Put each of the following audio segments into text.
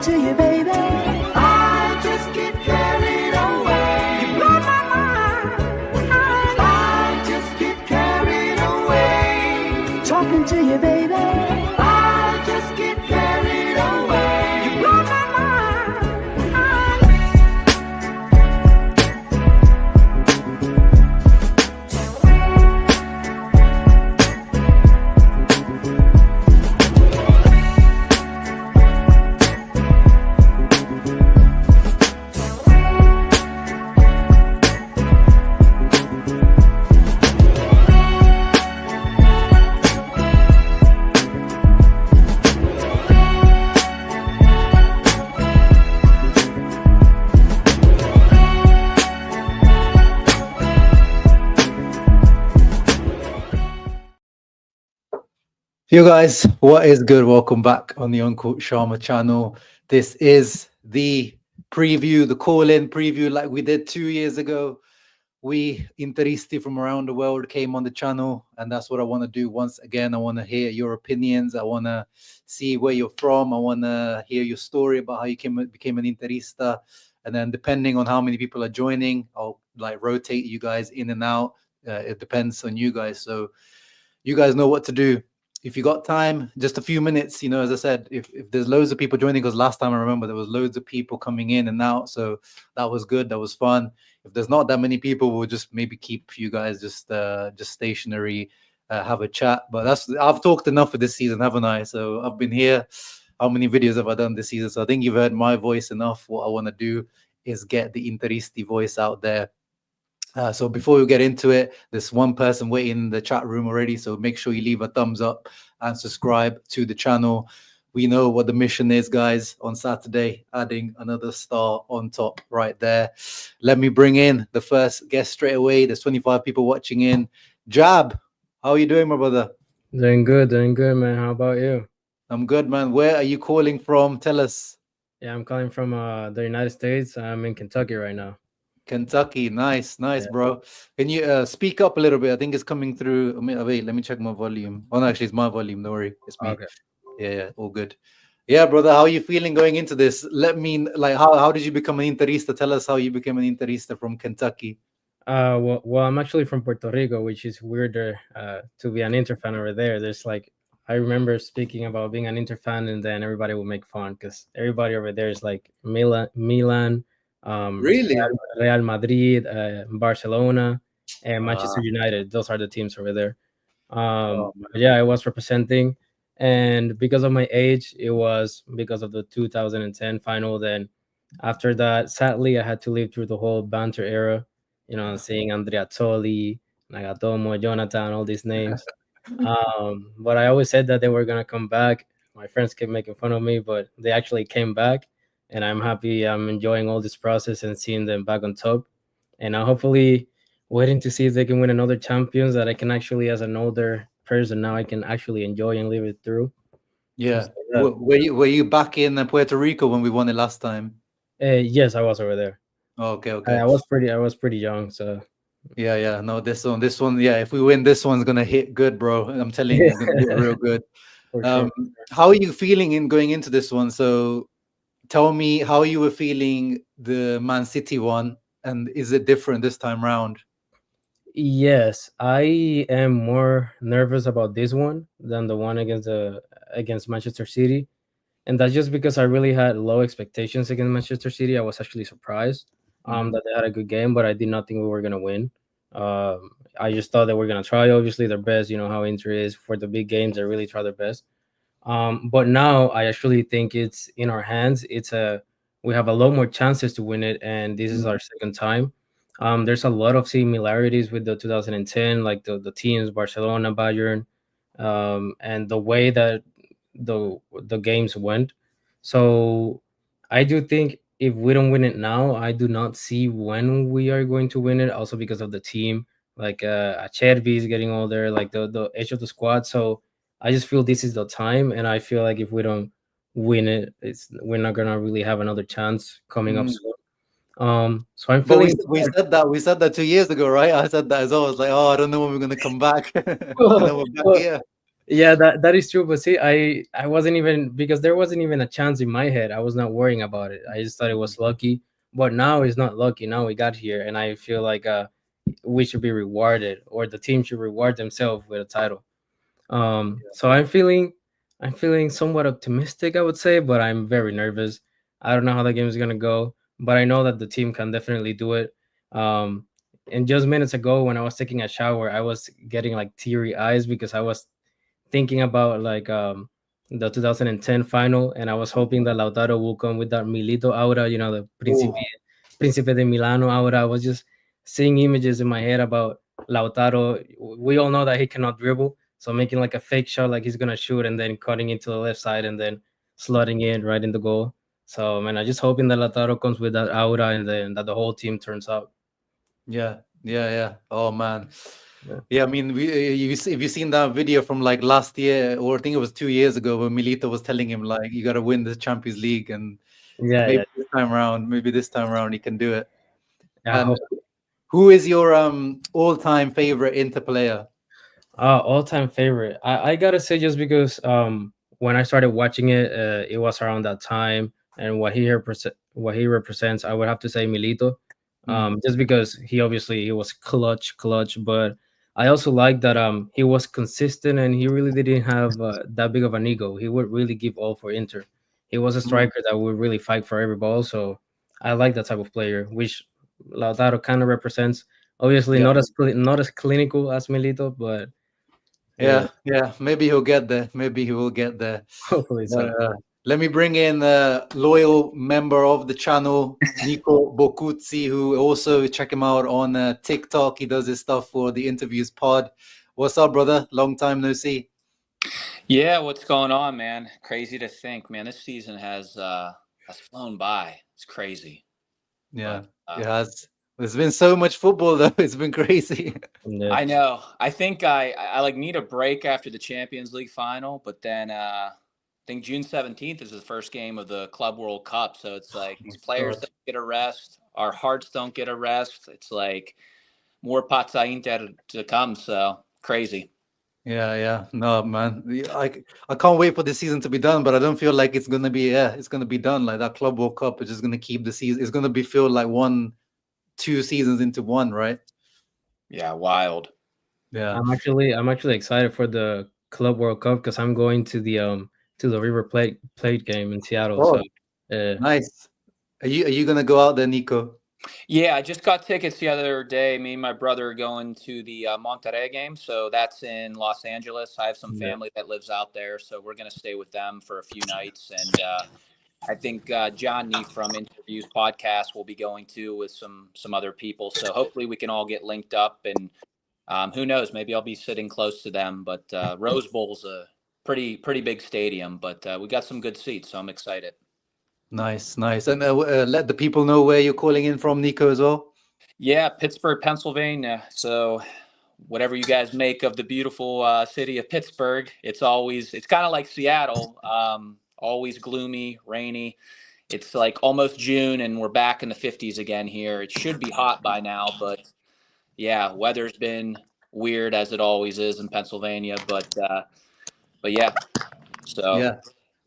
to you, baby. I just get carried away. You blow my mind. I just get carried away. Talking to you, baby. I just get carried away. You blow my mind. Yo guys, what is good? Welcome back on the Uncle Sharma channel. This is the preview, the call-in preview like we did 2 years ago. We Interisti from around the world came on the channel, and that's what I want to do once again. I want to hear your opinions. I want to see where you're from. I want to hear your story about how you became an Interista. And then depending on how many people are joining, I'll like rotate you guys in and out. It depends on you guys. So you guys know what to do. If you got time, just a few minutes, as I said, if there's loads of people joining, because last time I remember there was loads of people coming in and out, so that was good, that was fun. If there's not that many people, we'll just maybe keep you guys just stationary, have a chat. But I've talked enough for this season, haven't I? So I've been here. How many videos have I done this season? So I think you've heard my voice enough. What I want to do is get the Interisti voice out there. So before we get into it, there's one person waiting in the chat room already. So make sure you leave a thumbs up and subscribe to the channel. We know what the mission is, guys, on Saturday, adding another star on top right there. Let me bring in the first guest straight away. There's 25 people watching in. Jab, how are you doing, my brother? Doing good, man. How about you? I'm good, man. Where are you calling from? Tell us. Yeah, I'm calling from the United States. I'm in Kentucky right now. Kentucky, nice, yeah. Bro. Can you speak up a little bit? I think it's coming through. Wait, let me check my volume. Oh, no, actually, it's my volume. Don't worry, it's me. Okay. Yeah, all good. Yeah, brother, how are you feeling going into this? How did you become an Interista? Tell us how you became an Interista from Kentucky. Well, I'm actually from Puerto Rico, which is weirder to be an Inter fan over there. I remember speaking about being an Inter fan, and then everybody would make fun because everybody over there is like Milan. Really? Real Madrid, Barcelona, and Manchester United. Those are the teams over there. Yeah, I was representing, and because of my age, it was because of the 2010 final. Then after that, sadly, I had to live through the whole banter era. Seeing Andrea Tolli, Nagatomo, Jonathan, all these names. But I always said that they were gonna come back. My friends kept making fun of me, but they actually came back, and I'm happy. I'm enjoying all this process and seeing them back on top. And I'm hopefully waiting to see if they can win another champions that I can actually, as an older person now, I can actually enjoy and live it through. Yeah. So, were you back in Puerto Rico when we won it last time? Yes, I was over there. Okay. I was pretty young, so. Yeah. No, this one. Yeah, if we win, this one's gonna hit good, bro. I'm telling you, it's gonna hit real good. Sure. How are you feeling in going into this one? So, tell me how you were feeling the Man City one, and is it different this time round? Yes, I am more nervous about this one than the one against Manchester City, and that's just because I really had low expectations against Manchester City. I was actually surprised that they had a good game, but I did not think we were gonna win. I just thought they were gonna try, obviously, their best. You know how Inter is for the big games; they really try their best. But now I actually think it's in our hands. We have a lot more chances to win it, and this is our second time. There's a lot of similarities with the 2010, like the teams, Barcelona, Bayern, and the way that the games went. So I do think if we don't win it now, I do not see when we are going to win it. Also because of the team, like Acerbi is getting older, like the age of the squad. So I just feel this is the time, and I feel like if we don't win it, we're not gonna really have another chance coming up soon. So I'm feeling. We said that 2 years ago, right? I said that as well. I was like, oh, I don't know when we're gonna come back. And then we're back here. Yeah, that is true. But see, I wasn't even, because there wasn't even a chance in my head. I was not worrying about it. I just thought it was lucky. But now it's not lucky. Now we got here, and I feel like we should be rewarded, or the team should reward themselves with a title. So I'm feeling somewhat optimistic, I would say, but I'm very nervous. I don't know how the game is gonna go, but I know that the team can definitely do it. Um, and just minutes ago, when I was taking a shower, I was getting like teary eyes because I was thinking about like the 2010 final, and I was hoping that Lautaro will come with that Milito aura, the Oh, Principe de Milano aura. I was just seeing images in my head about Lautaro. We all know that he cannot dribble, so making like a fake shot, like he's gonna shoot, and then cutting into the left side, and then slotting in right in the goal. So man, I just hoping that Lautaro comes with that aura, and then that the whole team turns out. yeah. Oh man. Yeah, Yeah, I mean, if you've seen that video from like last year, or I think it was 2 years ago, where Milito was telling him like, you got to win the Champions League, and yeah, yeah. maybe this time around he can do it. I And hope. who is your all-time favorite Inter player? All-time favorite. I gotta say, just because when I started watching it, it was around that time, and what he represents, I would have to say Milito. Mm, Just because he was clutch, but I also like that he was consistent, and he really didn't have that big of an ego. He would really give all for Inter. He was a mm, striker that would really fight for every ball. So I like that type of player, which Lautaro kind of represents. Obviously, yeah, not as clinical as Milito, but yeah, yeah. Maybe he'll get there. Maybe he will get there. hopefully so. Let me bring in a loyal member of the channel, Nico Bocuzzi, who also check him out on TikTok. He does his stuff for the Interviews Pod. What's up, brother? Long time no see. Yeah, what's going on, man? Crazy to think, man. This season has flown by. It's crazy, Yeah, but it has. There's been so much football, though. It's been crazy. Yeah, I know. I think I like need a break after the Champions League final, but then I think June 17th is the first game of the Club World Cup. So it's like these players God. don't get a rest. Our hearts don't get a rest. It's like more Pazza Inter to come. So crazy. Yeah. No, man. I can't wait for the season to be done, but I don't feel like it's gonna be. Yeah, it's gonna be done. Like that Club World Cup is just gonna keep the season. It's gonna be filled like 2 seasons into one, right? Yeah, wild. Yeah. I'm actually excited for the Club World Cup because I'm going to the River Plate game in Seattle. So Oh, uh, nice. Are you gonna go out there, Nico? Yeah, I just got tickets the other day. Me and my brother are going to the Monterrey game. So that's in Los Angeles. I have some yeah. family that lives out there. So we're going to stay with them for a few nights. And I think Johnny from Interviews Podcast will be going too with some other people. So hopefully we can all get linked up. And who knows, maybe I'll be sitting close to them. But Rose Bowl's a pretty big stadium. But we got some good seats. So I'm excited. Nice. And let the people know where you're calling in from, Nico, as well. Yeah, Pittsburgh, Pennsylvania. So whatever you guys make of the beautiful city of Pittsburgh, it's kind of like Seattle, always gloomy, rainy. It's like almost June and we're back in the 50s again here. It should be hot by now, but yeah, weather's been weird as it always is in Pennsylvania. But yeah, so Yeah.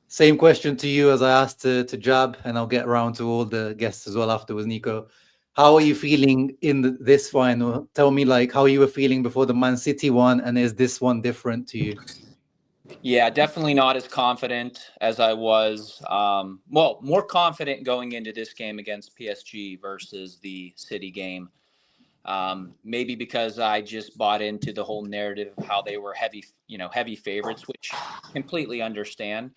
Same question to you as I asked to Jab, and I'll get around to all the guests as well afterwards, Nico. How are you feeling in this final? Tell me, like, how you were feeling before the Man City one, and is this one different to you? yeah, definitely not as confident as I was. Well, more confident going into this game against PSG versus the City game. Maybe because I just bought into the whole narrative of how they were heavy favorites, which completely understand.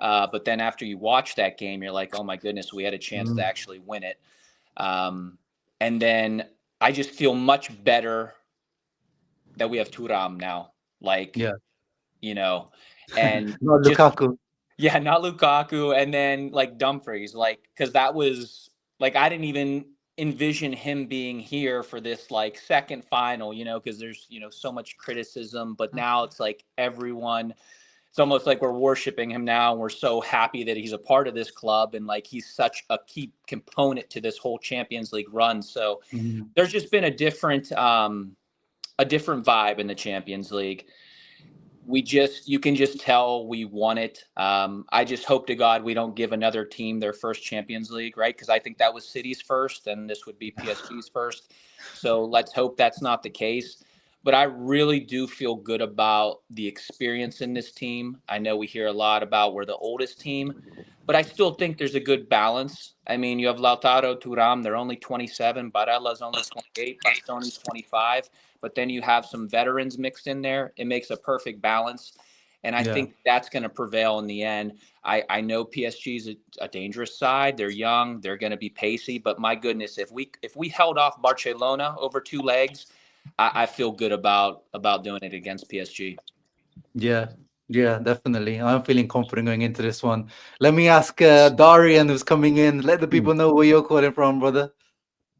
But then after you watch that game, you're like, oh my goodness, we had a chance to actually win it. And then I just feel much better that we have Turam now. Like, Yeah. And Not just Lukaku. yeah, not Lukaku, and then like Dumfries, like because that was like I didn't even envision him being here for this like second final, because there's so much criticism, but now it's like everyone. It's almost like we're worshiping him now, and we're so happy that he's a part of this club, and like he's such a key component to this whole Champions League run. So there's just been a different vibe in the Champions League. you can just tell we won it. I just hope to God we don't give another team their first Champions League, right? Because I think that was City's first, and this would be PSG's first. So let's hope that's not the case. But I really do feel good about the experience in this team. I know we hear a lot about we're the oldest team, but I still think there's a good balance. I mean, you have Lautaro, Thuram, they're only 27. Barella's only 28. Bastoni's 25. But then you have some veterans mixed in there. It makes a perfect balance. And I think that's going to prevail in the end. I know PSG is a dangerous side. They're young. They're going to be pacey. But my goodness, if we held off Barcelona over 2 legs, I feel good about doing it against PSG. Yeah, definitely. I'm feeling confident going into this one. Let me ask Darian, who's coming in. Let the people know where you're calling from, brother.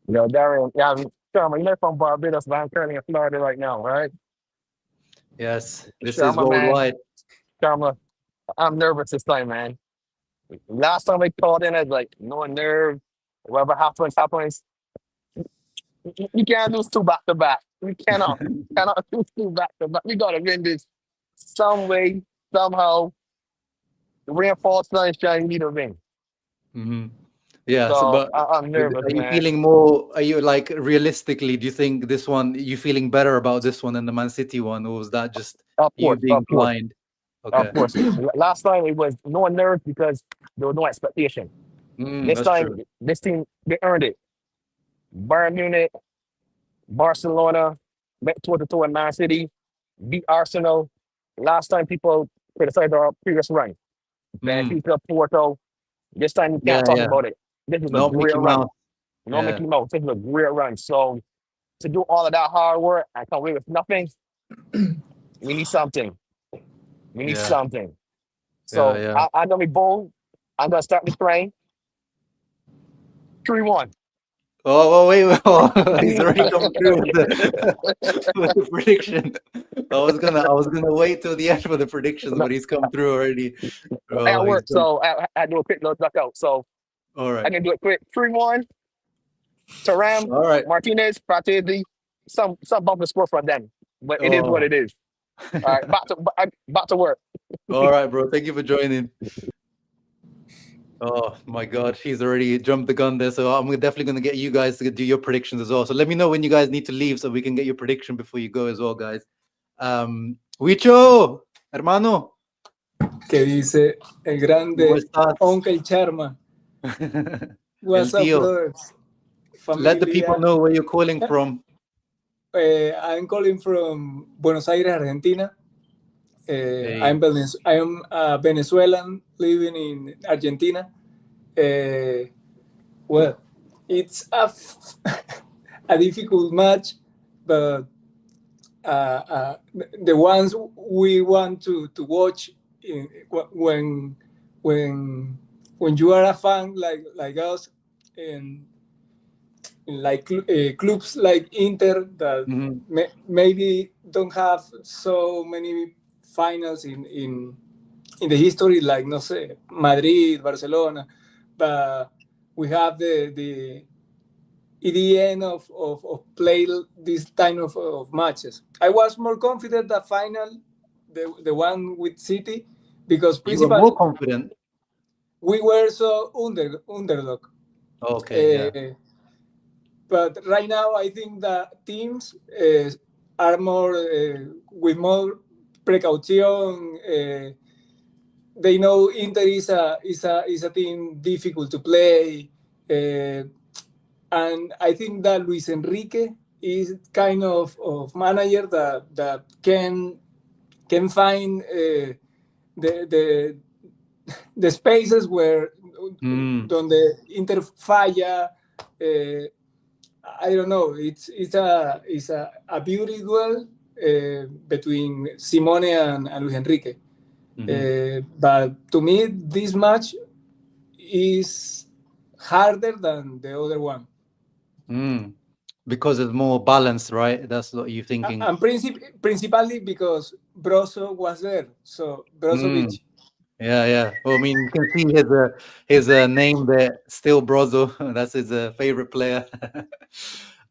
Yo, Darian, yeah, Sherman, you're from Barbados, but I'm currently in Florida right now, right? Yes, this Sherman, is worldwide. Sherman, I'm nervous this time, man. Last time I called in, I was like, no nerve. Whatever happens. You can't lose 2 back to back. We cannot lose 2 back to back. We gotta win this some way, somehow. Rain, fall, sunshine, we need to win. Yeah, So but I'm nervous, are you man. feeling more? Are you like realistically? Do you think this one? You feeling better about this one than the Man City one, or was that just Of you course, being of course, blind? of Okay, course. Last time it was no nerve because there was no expectation. This that's time, true. this team, they earned it. Bayern Munich, Barcelona, went toe-to-toe in Man City, beat Arsenal. Last time people criticized our previous run. Mm, Benfica, Porto. This time you can't talk yeah. about it. This is a No great Mickey run. Mouse. No Yeah, Mickey Mouse. This is a great run. So to do all of that hard work and come away with nothing, we need something. We need yeah, something. yeah, So yeah. I'm gonna be bold. I'm gonna start the train. 3-1. Oh, wait, he's already come through with the with the prediction. I was gonna wait till the end for the predictions, but he's come through already. At Oh, he's work, done. so I do a quick little duck out. So All I right, can do it quick. 3-1. Taram, all right. Martinez, Pratezi, some bump and score from them. But it is what Oh, it is. All right, back to work. all right, bro. Thank you for joining. Oh my God, he's already jumped the gun there. So I'm definitely going to get you guys to do your predictions as well. So let me know when you guys need to leave so we can get your prediction before you go as well, guys. Huicho, hermano. Que dice el ¿Cómo grande estás? Uncle Charma. El What's up, tío. brothers? Let the people Familia. know where you're calling from. I'm calling from Buenos Aires, Argentina. Hey. I am a Venezuelan living in Argentina. Well, it's a difficult match, but the ones we want to watch when you are a fan like us, and like clubs like Inter that maybe don't have so many finals in the history, like no sé, Madrid, Barcelona, but we have the EDN of play this kind of matches. I was more confident the final, the one with City, because You were more confident. we were so underdog. Okay, yeah. But right now, I think that teams are more with more precaution. They know Inter is a team difficult to play, and I think that Luis Enrique is kind of manager that can find the spaces where donde Inter falla. I don't know. It's a beauty duel between Simone and Luis Enrique. But to me, this match is harder than the other one. Because it's more balanced, right? That's what you're thinking. And principally because Brozo was there. So Brozovic. Yeah. Well, I mean, you can see his name there, still Brozo. That's his favorite player.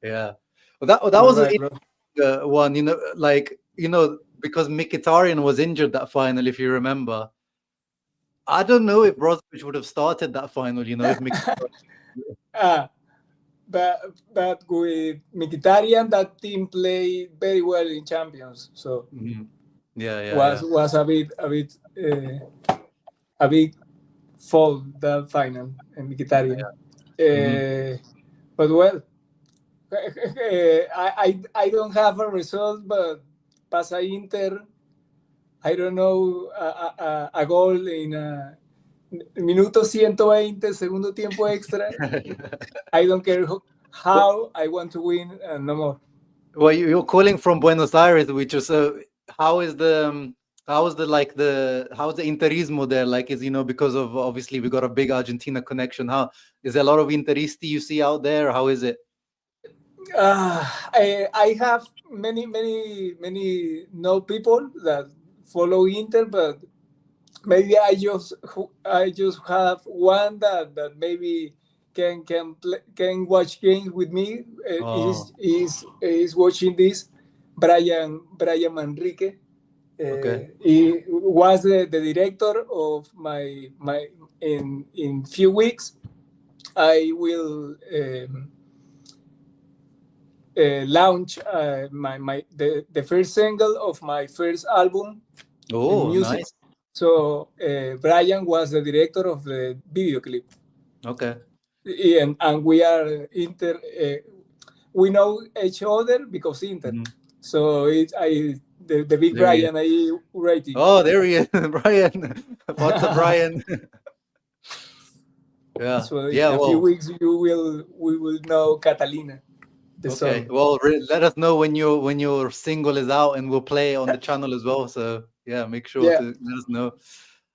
Yeah. Well, that was an interesting one. because Mkhitaryan was injured that final, if you remember. I don't know if Brozovic would have started that final, if Mkhitaryan. Ah, but with Mkhitaryan, that team played very well in Champions. So Mhm. Yeah. was a big fall that final in Mkhitaryan. Mhm. But well, I don't have a result, but pasa Inter. I don't know a goal in minuto 120, segundo tiempo extra. I don't care Well, how I want to win, no more. well, you're calling from Buenos Aires, which is how is how's the Interismo there? Like, is because of obviously we got a big Argentina connection. How is there a lot of Interisti you see out there? How is it? I have many no people that follow Inter, but maybe I just have one that maybe can watch games with me. Oh, Is watching this Brian Manrique. okay, He was the director of my in few weeks. I will launch the first single of my first album in oh, music. nice, So Brian was the director of the video clip, okay. and we are Inter. We know each other because Inter. Mhm. So the big There he is. Brian I rating. Oh, there he is, Brian. What's up, Brian? Yeah, So in yeah. a few Well, weeks we will know Catalina, the okay. song. Well, let us know when your single is out, and we'll play it on the channel as well. So yeah, make sure Yeah, to let us know.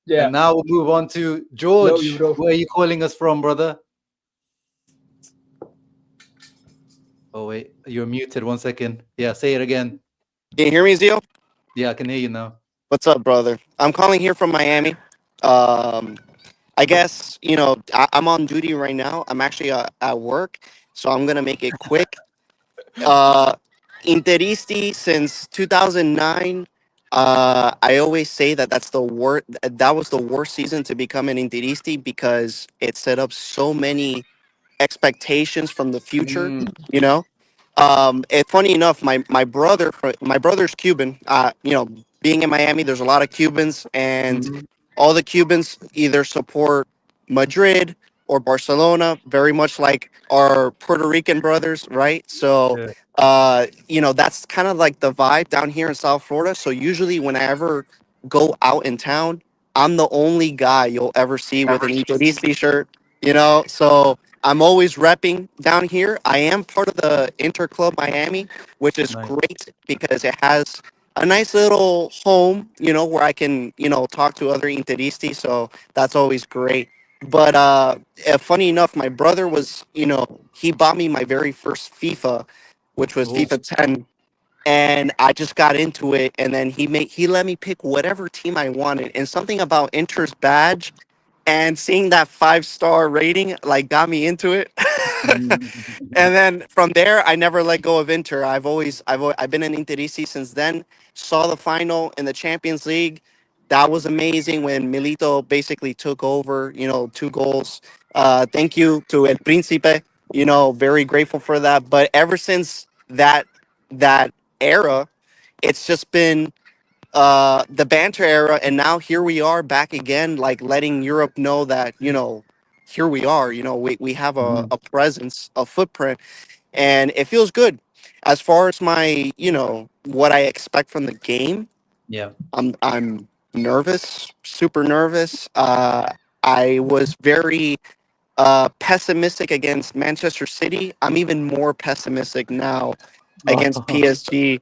yeah. And now we'll move on to Love you, George. bro. Where are you calling us from, brother? Oh wait, you're muted. 1 second. Yeah, say it again. Can you hear me, Zio? Yeah, I can hear you now. What's up, brother? I'm calling here from Miami. Um, I guess, I'm on duty right now. I'm actually at work, so I'm going to make it quick. Uh, Interisti since 2009. I always say that was the worst season to become an Interisti because it set up so many expectations from the future. Mm, You know, funny enough, my brother's Cuban. Being in Miami, there's a lot of Cubans, and mhm. all the Cubans either support Madrid or Barcelona, very much like our Puerto Rican brothers, right? So, Yeah. that's kind of like the vibe down here in South Florida. So usually, whenever go out in town, I'm the only guy you'll ever see with an Interisti shirt. So I'm always repping down here. I am part of the Inter Club Miami, which is Nice. great because it has a nice little home, where I can, talk to other Interisti. So that's always great. But funny enough, my brother was, he bought me my very first FIFA, which was Oh, FIFA 10, and I just got into it. And then he let me pick whatever team I wanted. And something about Inter's badge and seeing that 5-star rating like got me into it. mhm. And then from there, I never let go of Inter. I've been an Interisi since then. Saw the final in the Champions League. That was amazing when Milito basically took over. 2 goals. Thank you to El Príncipe. Very grateful for that. But ever since that era, it's just been the banter era, and now here we are back again, like letting Europe know that here we are. We have Mhm. a presence, a footprint, and it feels good. As far as my what I expect from the game, Yeah. I'm nervous, super nervous. I was very pessimistic against Manchester City. I'm even more pessimistic now against Oh, PSG.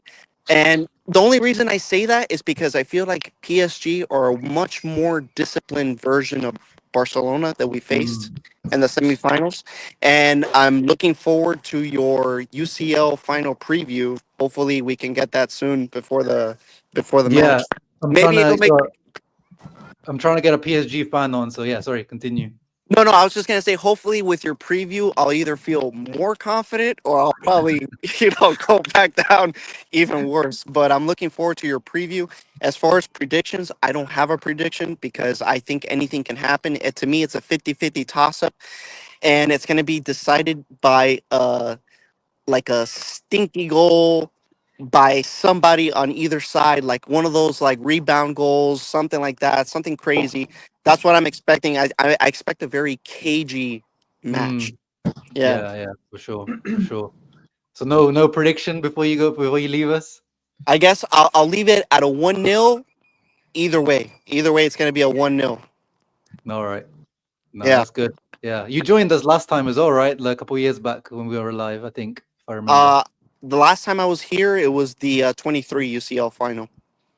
And the only reason I say that is because I feel like PSG are a much more disciplined version of Barcelona that we faced mm. in the semifinals. And I'm looking forward to your UCL final preview. Hopefully we can get that soon before the Yeah. match. I'm trying Maybe it'll to. make I'm trying to get a PSG fan on. So yeah. Sorry. Continue. No, no, I was just gonna say, hopefully with your preview, I'll either feel more confident or I'll probably, go back down even worse. But I'm looking forward to your preview. As far as predictions, I don't have a prediction because I think anything can happen. To me, it's a 50-50 toss-up, and it's gonna be decided by like a stinky goal by somebody on either side, like one of those like rebound goals, something like that, something crazy. That's what I'm expecting. I expect a very cagey match. Mm, Yeah. yeah, for sure, for sure. So no prediction before you leave us. I guess I'll leave it at a 1-0 either way. Either way, it's going to be a 1-0. All right. No, Yeah. that's good. Yeah, you joined us last time as well, right? Like a couple years back when we were live, I think, if I remember. Uh, the last time I was here, it was the 23 UCL final.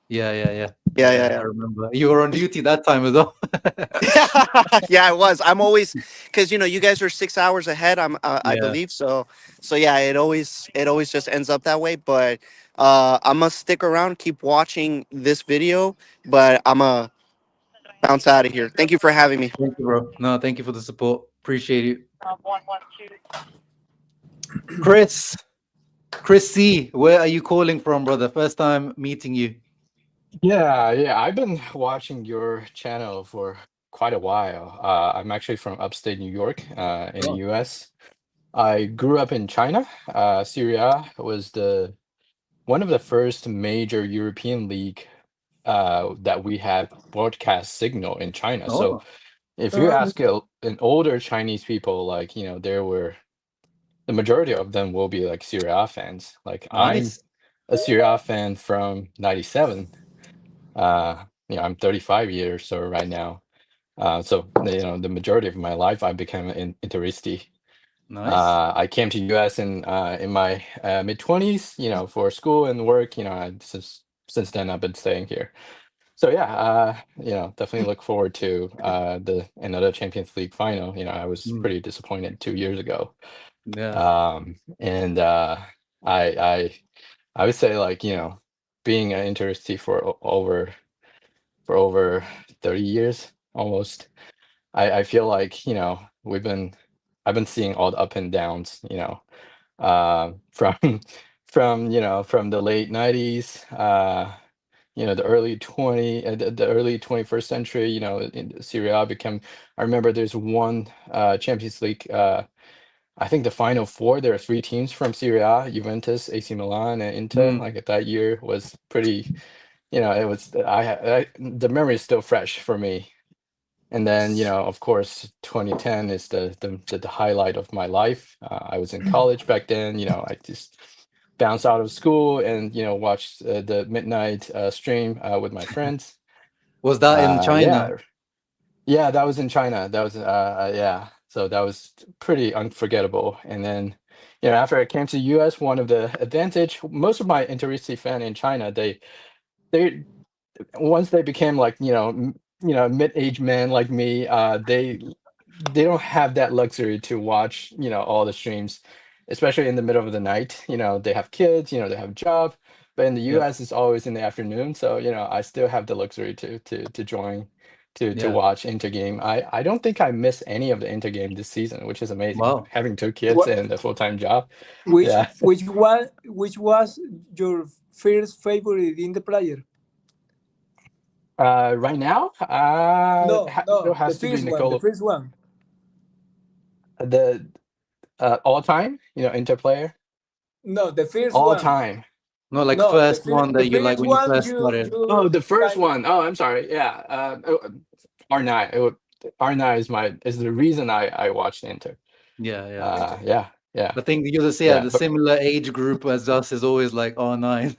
Yeah. Yeah, Yeah, I yeah, remember. You were on duty that time as well. yeah. Yeah, I was. I'm always because you guys are 6 hours ahead. I Yeah. believe so. So yeah, it always just ends up that way. But I'm gonna stick around, keep watching this video. But I'm gonna bounce out of here. Thank you for having me. Thank you, bro. No, thank you for the support. Appreciate it. Chris, Chris C, where are you calling from, brother? First time meeting you. Yeah. I've been watching your channel for quite a while. I'm actually from upstate New York, in the Oh, US. I grew up in China. Serie A was one of the first major European league that we had broadcast signal in China. So oh, if you Uh, ask an older Chinese people, like, the majority of them will be like Serie A fans. Like I'm nice. a Serie A fan from '97. I'm 35 years so right now. So the majority of my life I became an Interisti. Nice. I came to US in my mid 20s, for school and work. Since then I've been staying here. So yeah, definitely look forward to the another Champions League final. I was Mm, pretty disappointed 2 years ago. yeah. And I I I would say, like, being an Interisti for over 30 years almost. I feel like, I've been seeing all the up and downs, from from the late 90s, the early 21st century, in Serie A became. I remember there's one Champions League, I think the final four, there are three teams from Serie A: Juventus, AC Milan, and Inter. Mm, Like that year was pretty, it was the memory is still fresh for me. And then, of course, 2010 is the highlight of my life. I was in college back then. I just bounced out of school and watched the midnight stream with my friends. was that in China? Yeah, yeah, that was in China. That was yeah. So that was pretty unforgettable. And then, after I came to US, one of the advantage, most of my Interisti fan in China, they once they became like, mid-aged men like me, they don't have that luxury to watch, all the streams, especially in the middle of the night. They have kids, they have job, but in the Yeah. US it's always in the afternoon. So, I still have the luxury to join to Yeah. watch Intergame. I don't think I missed any of the Intergame this season, which is amazing. Wow. Having two kids what, and a full-time job. which Yeah. which was your first favorite in the player? Right now, No, it no, the has to be first one, the Nicola. first one. The all time, interplayer, No, the first all one. time. No, like No, first one the that you like first when you one first you started. Oh, you the first kind of. one. Oh, I'm sorry. Yeah. R9. R9 is the reason I watched Inter. Yeah. Yeah, yeah, I think you just yeah. the But similar age group as us is always like R9.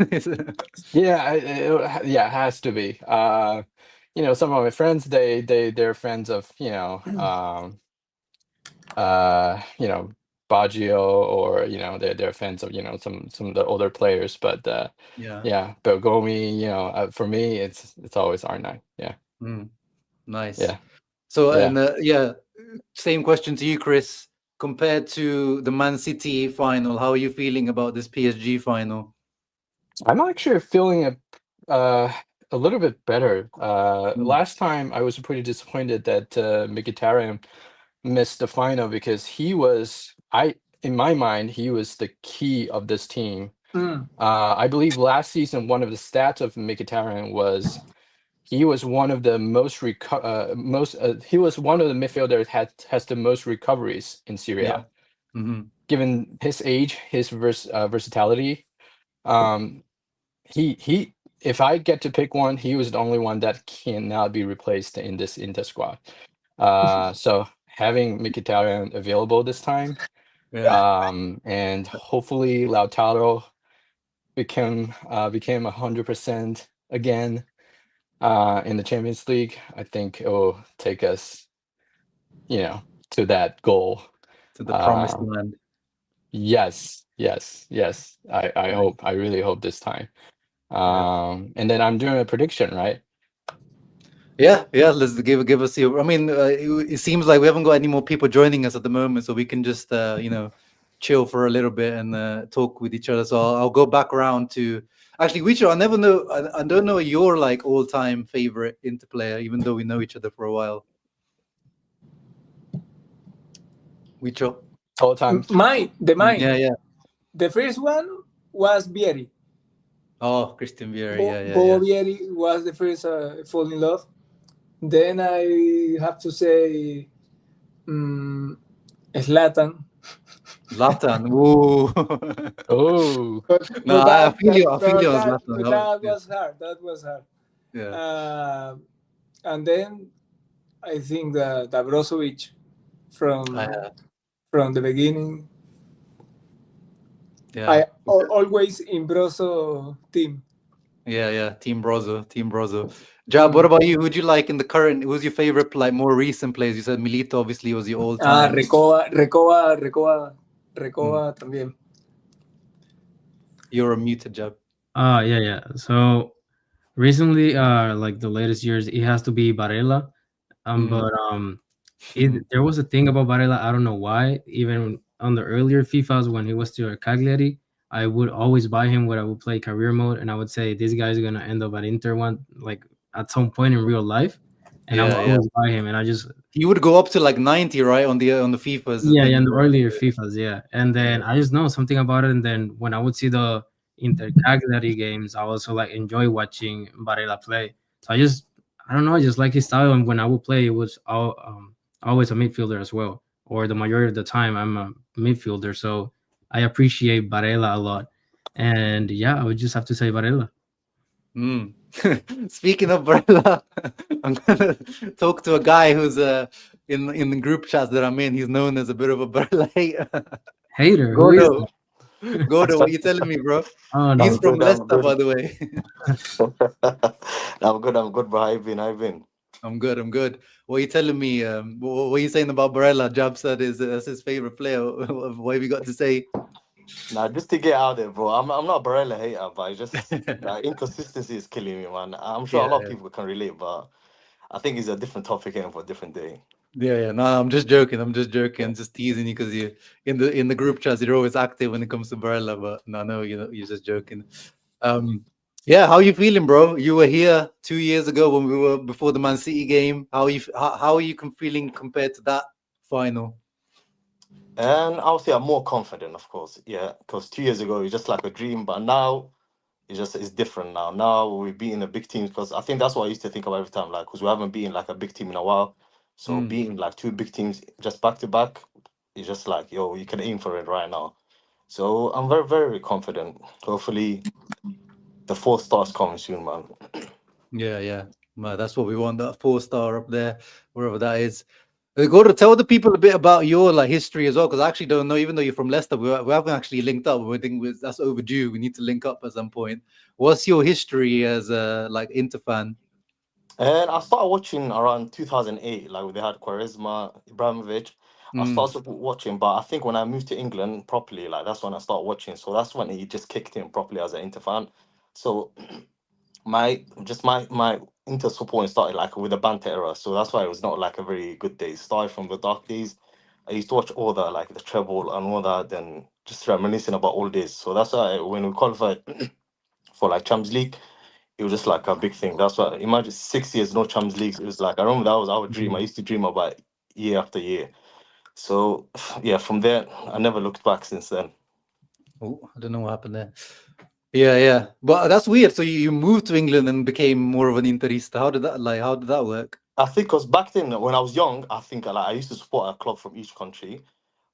yeah, yeah, it has to be. Some of my friends, they're fans of, Baggio, or they're fans of, some of the older players. But Yeah. yeah, Bergomi, for me, it's always R9. Yeah, Mm, nice. yeah, So, yeah. and yeah, same question to you, Chris. Compared to the Man City final, how are you feeling about this PSG final? I'm actually feeling a little bit better. Mm, Last time I was pretty disappointed that Mkhitaryan missed the final because in my mind, he was the key of this team. I believe last season, one of the stats of Mkhitaryan was he was one of the he was one of the midfielders has the most recoveries in Serie A. Yeah. Mm-hmm. Given his age, his versatility, he if I get to pick one, he was the only one that cannot be replaced in this Inter squad. So having Mkhitaryan available this time, Yeah. and hopefully Lautaro became 100% again in the Champions League, I think it will take us, to that goal. To the promised Um, land. yes. I really hope this time. And then I'm doing a prediction, right? Yeah. Let's give us your. I mean, it seems like we haven't got any more people joining us at the moment, so we can just chill for a little bit and talk with each other. So I'll go back around to actually, Wicho. I never know. I don't know your like all-time favorite Inter player, even though we know each other for a while. Wicho. All time. Mine. Yeah. The first one was Vieri. Oh, Christian Vieri. Yeah. Bobo Vieri was the first fall in love. Then I have to say Zlatan. Zlatan. Ooh. Oh. No, I feel you. I feel you on Zlatan. That was hard. Yeah. And then I think that Brozovic from the beginning. Yeah. I always in Brozo team. Yeah. Team Brozo. Jab, what about you? Who'd you like in the current? Who's your favorite, like more recent players? You said Milito obviously was your all-time. Recoba también. You're a muted, Jab. Yeah. So recently, like the latest years, it has to be Barella. But there was a thing about Barella. I don't know why. Even on the earlier FIFAs when he was still at Cagliari, I would always buy him when I would play career mode, and I would say this guy's gonna end up at Inter like at some point in real life, and I would always buy him. And he would go up to like 90, right, on the FIFAs. Yeah, in the earlier FIFAs, yeah. And then I just know something about it. And then when I would see the Inter Cagliari games, I also like enjoy watching Barella play. So I don't know, I just like his style. And when I would play, it was always a midfielder as well, or the majority of the time I'm a midfielder. So I appreciate Barella a lot. And yeah, I would just have to say Barella. Speaking of Barella, I'm gonna talk to a guy who's in the group chats that I'm in. He's known as a bit of a Barella hater. Gordo. Gordo, what are you telling me, bro? Oh, no. He's from Leicester, by the way. I'm good, bro. How you been? I'm good. What are you telling me? What are you saying about Barella? Jab said that's his favorite player. What have you got to say? Nah, just to get out there, bro. I'm not a Barella hater, but it's just inconsistency is killing me, man. I'm sure a lot of people can relate, but I think it's a different topic and for a different day. Yeah. No, I'm just joking. Just teasing you because you in the group chats you're always active when it comes to Barella. But no, you're just joking. Yeah, how you feeling, bro? You were here 2 years ago when we were before the Man City game. How are you feeling compared to that final? And I'll say I'm more confident, of course. Yeah, because 2 years ago it was just like a dream, but now it's different now. Now we're beating a big team because I think that's what I used to think about every time, like because we haven't beaten like a big team in a while. So beating like two big teams just back to back is just like, yo, you can aim for it right now. So I'm very, very confident. Hopefully the 4 stars coming soon, man. Yeah. Man, that's what we want, that 4-star up there, wherever that is. Go to tell the people a bit about your like history as well, because I actually don't know. Even though you're from Leicester, we haven't actually linked up. We think that's overdue. We need to link up at some point. What's your history as a like Inter fan? And I started watching around 2008, like when they had Quaresma, Ibrahimovic. I started watching, but I think when I moved to England properly, like that's when I started watching. So that's when it just kicked in properly as an Inter fan. So my Inter supporting started like with the Banta era. So that's why it was not like a very good day. It started from the dark days. I used to watch all the like the treble and all that, then just reminiscing about all this. So that's why when we qualified for like Champions League, it was just like a big thing. That's why imagine 6 years no Champions League. It was like I remember that was our dream. I used to dream about it year after year. So yeah, from there I never looked back since then. Oh, I don't know what happened there. Yeah. But that's weird. So you moved to England and became more of an Interista. How did that work? I think because back then when I was young, I think like I used to support a club from each country.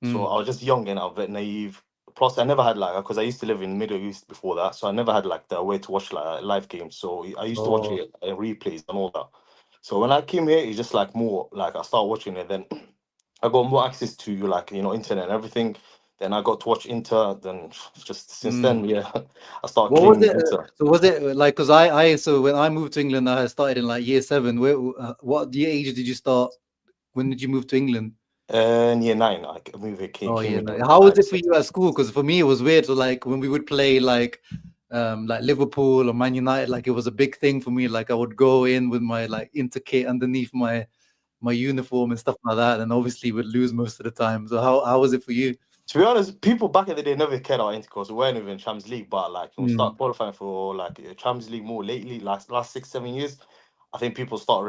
So I was just young and a bit naive. Plus, I never had like because I used to live in the Middle East before that, so I never had like the way to watch like live games. So I used to watch Oh, it replays and all that. So when I came here, it's just like more like I started watching it. Then I got more access to like internet and everything. Then I got to watch Inter. Then just since then, yeah, I started what was claiming it? Inter. So was it like because so when I moved to England, I started in like year 7. What age did you start? When did you move to England? And year 9, I moved here, Oh came yeah. here. How was it for you at school? Because for me it was weird. So like when we would play like Liverpool or Man United, like it was a big thing for me. Like I would go in with my like Inter kit underneath my uniform and stuff like that, and obviously would lose most of the time. So how was it for you? To be honest, people back in the day never cared about Inter because we weren't even Champions League. But like when we start qualifying for like Champions League more lately, last 6 7 years, I think people start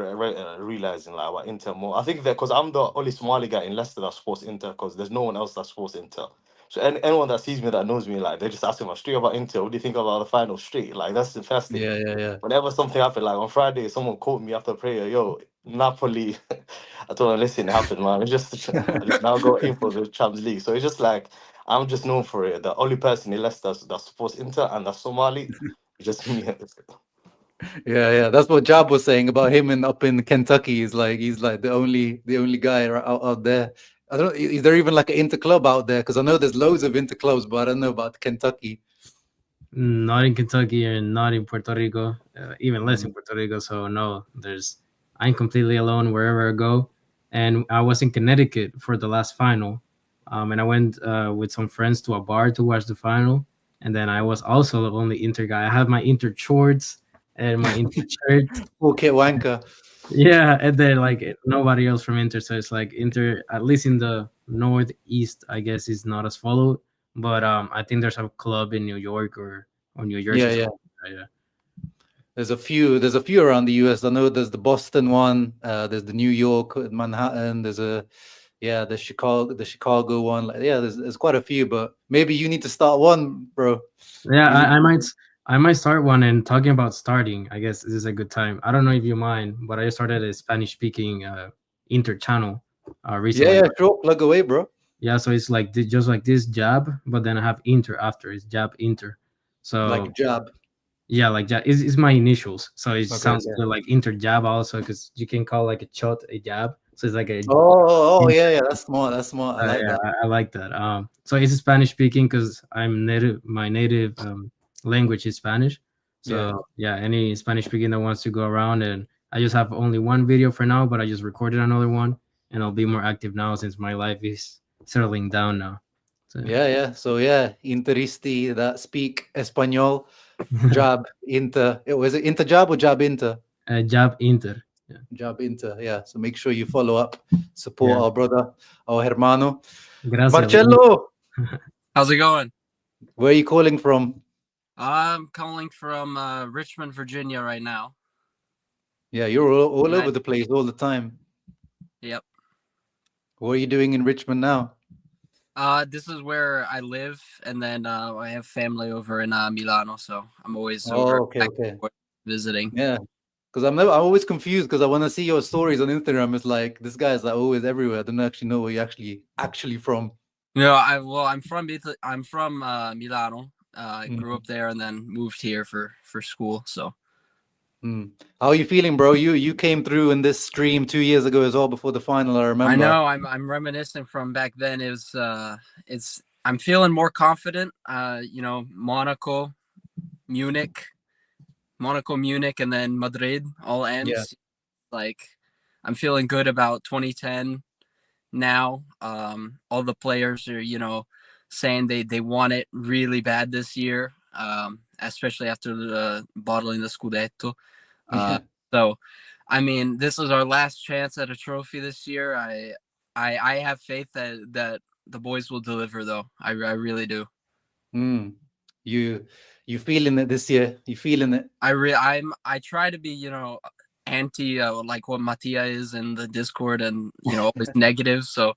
realizing like about Inter more. I think that because I'm the only Somali guy in Leicester that supports Inter because there's no one else that supports Inter. So anyone that sees me that knows me, like they just ask me straight about Inter. What do you think about the final straight? Like that's the first thing. Yeah. Whenever something happened, like on Friday, someone called me after prayer, yo, Napoli. I told him, listen, it happened, man. It's just I just now got in for the Champions League. So it's just like I'm just known for it. The only person in Leicester that supports Inter and that's Somali, is just me. Yeah. That's what Jab was saying about him and up in Kentucky. He's like the only guy out there. I don't know. Is there even like an Inter club out there? Because I know there's loads of Inter clubs, but I don't know about Kentucky. Not in Kentucky and not in Puerto Rico, even less in Puerto Rico. So no, I'm completely alone wherever I go. And I was in Connecticut for the last final, and I went with some friends to a bar to watch the final. And then I was also the only Inter guy. I had my Inter shorts and my Inter shirt. Poor Kit Wanker. Yeah, and then like nobody else from Inter. So it's like Inter, at least in the Northeast, I guess is not as followed. But I think there's a club in New York or New Jersey. Yeah. Yeah. There's a few around the US. I know there's the Boston one, there's the New York, Manhattan, there's the Chicago one. Like, yeah, there's quite a few, but maybe you need to start one, bro. Yeah, I might start one. And talking about starting, I guess this is a good time. I don't know if you mind, but I started a Spanish speaking Inter channel recently. Yeah, sure. Plug away, bro. Yeah, so it's like just like this Jab, but then I have Inter after. It's Jab Inter. So Like Jab. yeah, like Jab is my initials. So it sounds Okay. good, like Inter Jab also, because you can call like a shot a jab. So it's like a Yeah. That's smart. I like yeah, that. I like that. So it's Spanish speaking because my native language is Spanish. So yeah, any Spanish speaking that wants to go around, and I just have only one video for now, but I just recorded another one, and I'll be more active now since my life is settling down now. So, Yeah. So yeah, Interisti that speak Espanol, Jab Inter. Was it Inter Jab or Jab Inter? Jab Inter. Yeah. Jab Inter. Yeah. So make sure you follow up, support Yeah. our brother, our hermano. Gracias. Marcello, How's it going? where are you calling from? I'm calling from Richmond, Virginia right now. Yeah, you're all over the place all the time. Yep. What are you doing in Richmond now? This is where I live, and then I have family over in Milano, so I'm always over Okay. visiting. Yeah, because I'm always confused because I want to see your stories on Instagram. It's like this guy's like always everywhere. I don't actually know where you're actually from. No, I'm from Milano. I grew up there and then moved here for school. So. How are you feeling, bro? You came through in this stream 2 years ago as well before the final. I remember. I know. I'm reminiscing from back then. It was I'm feeling more confident. Monaco, Munich, and then Madrid all ends. Yeah. Like I'm feeling good about 2010 now. All the players are saying they want it really bad this year. Especially after the bottling the Scudetto. So, I mean, this is our last chance at a trophy this year. I have faith that the boys will deliver, though. I really do. You feeling it this year? You feeling it? I try to be, anti like what Mattia is in the Discord, and always negative. So,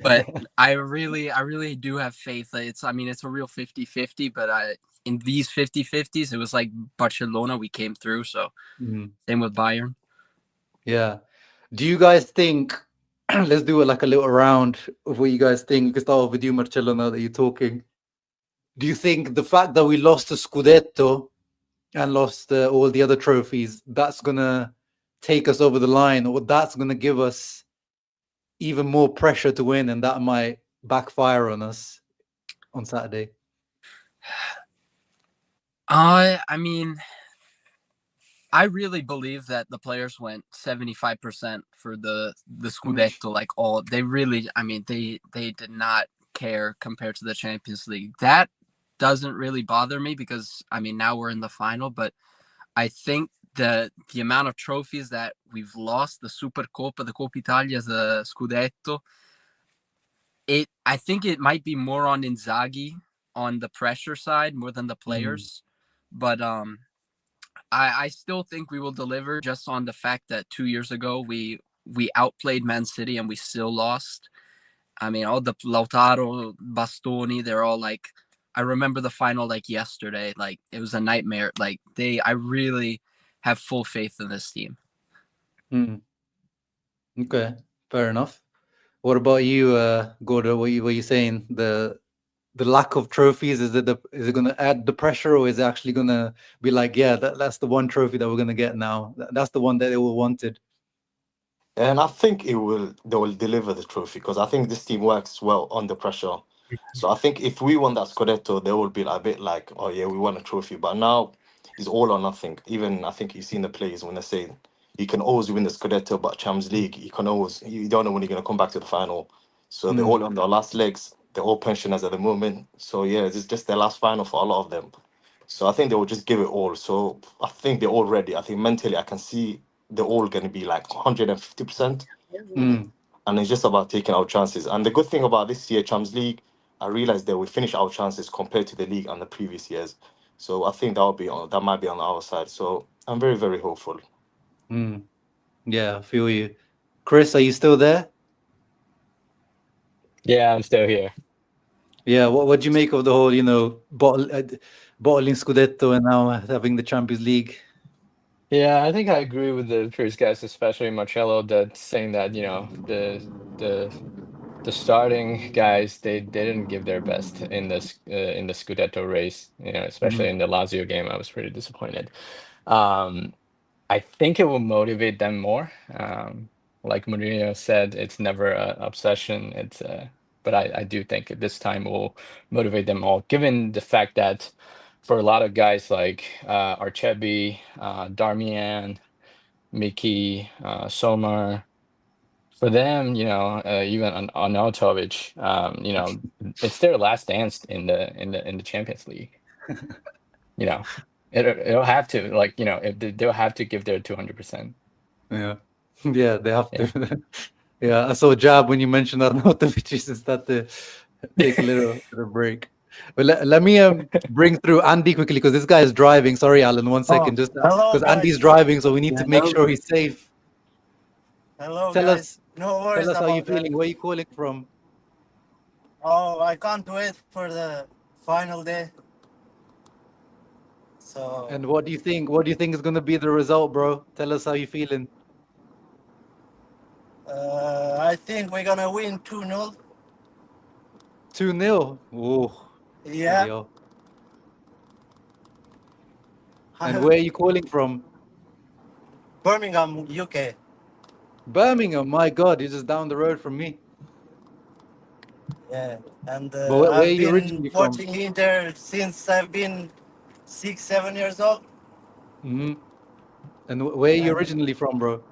but I really do have faith that it's a real 50-50, but in these 50-50s, it was like Barcelona, we came through. So same with Bayern. Yeah. Do you guys think, let's do it like a little round of what you guys think. We can start off with you, Marcello, now that you're talking. Do you think the fact that we lost the Scudetto and lost all the other trophies, that's going to take us over the line, or that's going to give us even more pressure to win, and that might backfire on us on Saturday? I mean, I really believe that the players went 75% for the Scudetto. Like they really, they did not care compared to the Champions League. That doesn't really bother me because now we're in the final, but I think the amount of trophies that we've lost, the Supercoppa, the Coppa Italia, the Scudetto, I think it might be more on Inzaghi on the pressure side more than the players. But I still think we will deliver, just on the fact that 2 years ago we outplayed Man City and we still lost. All the Lautaro, Bastoni, they're all like, I remember the final like yesterday. Like, it was a nightmare. Like, I really have full faith in this team. Okay, fair enough. What about you, Gordo? What you saying? The lack of trophies, is it going to add the pressure, or is it actually going to be like, yeah, that's the one trophy that we're going to get now? That's the one that they all wanted. And I think they will deliver the trophy, because I think this team works well under pressure. So I think if we won that Scudetto, they will be a bit like, oh yeah, we won a trophy. But now it's all or nothing. Even I think you've seen the players when they say you can always win the Scudetto, but Champions League, you don't know when you're going to come back to the final. So they're all on their last legs. They're all pensioners at the moment. So yeah, it's just their last final for a lot of them. So I think they will just give it all. So I think they're all ready. I think mentally I can see they're all going to be like 150%. And it's just about taking our chances. And the good thing about this year Champions League, I realized that we finish our chances compared to the league and the previous years. So I think that might be on our side. So I'm very, very hopeful. Yeah, I feel you. Chris, are you still there? Yeah, I'm still here. Yeah, what do you make of the whole, bottling Scudetto and now having the Champions League? Yeah, I think I agree with the previous guys, especially Marcello, that saying that the starting guys, they didn't give their best in the Scudetto race. Especially in the Lazio game, I was pretty disappointed. I think it will motivate them more. Like Mourinho said, it's never an obsession. But I do think this time will motivate them all, given the fact that for a lot of guys like Archebi, Darmian, Miki, Somar, for them, even Arnautovic, it's their last dance in the Champions League. It'll have to, they'll have to give their 200%. Yeah, yeah, they have to. Yeah, I saw Jab when you mentioned Arnautovic, just that to take a little break. But let me bring through Andy quickly, because this guy is driving. Sorry, Alan, 1 second, just because Andy's driving, so we need to make sure he's safe. Hello, Tell guys. us, No worries how you about that. feeling. Where are you calling from? Oh, I can't wait for the final day. So, And what do you think? What do you think is going to be the result, bro? Tell us how you feeling. I think we're gonna win 2-0. 2-0. Oh, Yeah. and where are you calling from? Birmingham, UK. Birmingham. My God, you're just down the road from me. Yeah, and But where are I've you been originally from? watching Inter since I've been 6-7 years old. And where are you originally from, bro?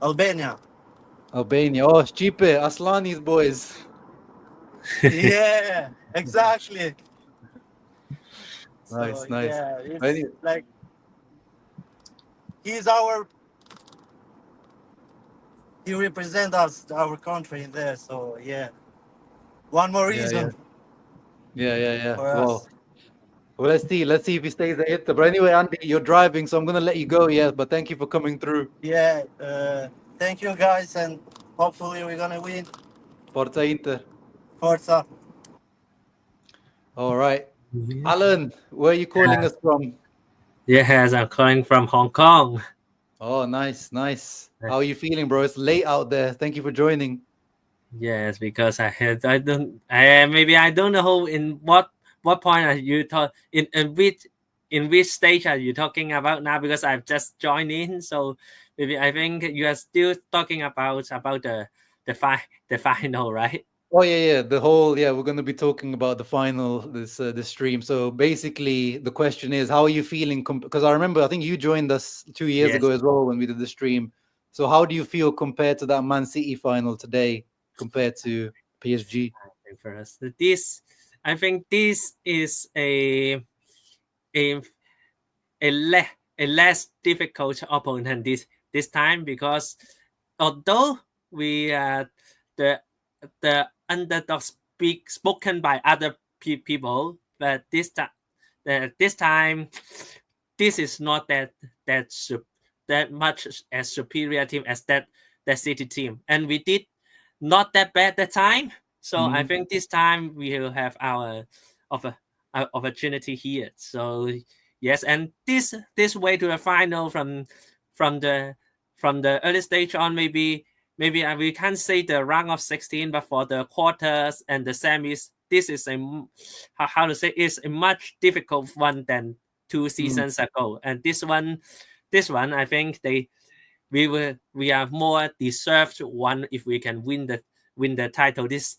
Albania. Albania. Oh, Stipe, Aslani's boys. Yeah, exactly. Nice, So, nice. yeah, it's Any- like he represents us, our country in there. So yeah, one more reason Yeah. for Well, us. Well, let's see. Let's see if he stays at Inter. But anyway, Andy, you're driving, so I'm gonna let you go. Yeah, but thank you for coming through. Yeah, thank you guys, and hopefully we're gonna win. Forza Inter. Forza. All right, Alan, where are you calling us from? Yes, I'm calling from Hong Kong. Oh, nice, nice. How are you feeling, bro? It's late out there. Thank you for joining. Yes, because I don't know in what point are you talk in which stage are you talking about now, because I've just joined in, so maybe I think you are still talking about the final, right? Oh yeah. We're gonna be talking about the final this stream. So basically, the question is, how are you feeling? Because I remember, I think you joined us 2 years Yes. ago as well when we did the stream. So how do you feel compared to that Man City final today, compared to PSG? For us, I think this is a a less difficult opponent this time, because although we the underdog spoken by other people, but this time this is not that much as superior team as that City team, and we did not that bad that time. So I think this time we will have our opportunity here. So yes, and this way to the final from the early stage on, maybe we can't say the round of 16, but for the quarters and the semis, this is how to say, is a much difficult one than 2 seasons ago. And this one I think we are more deserved one if we can win the title this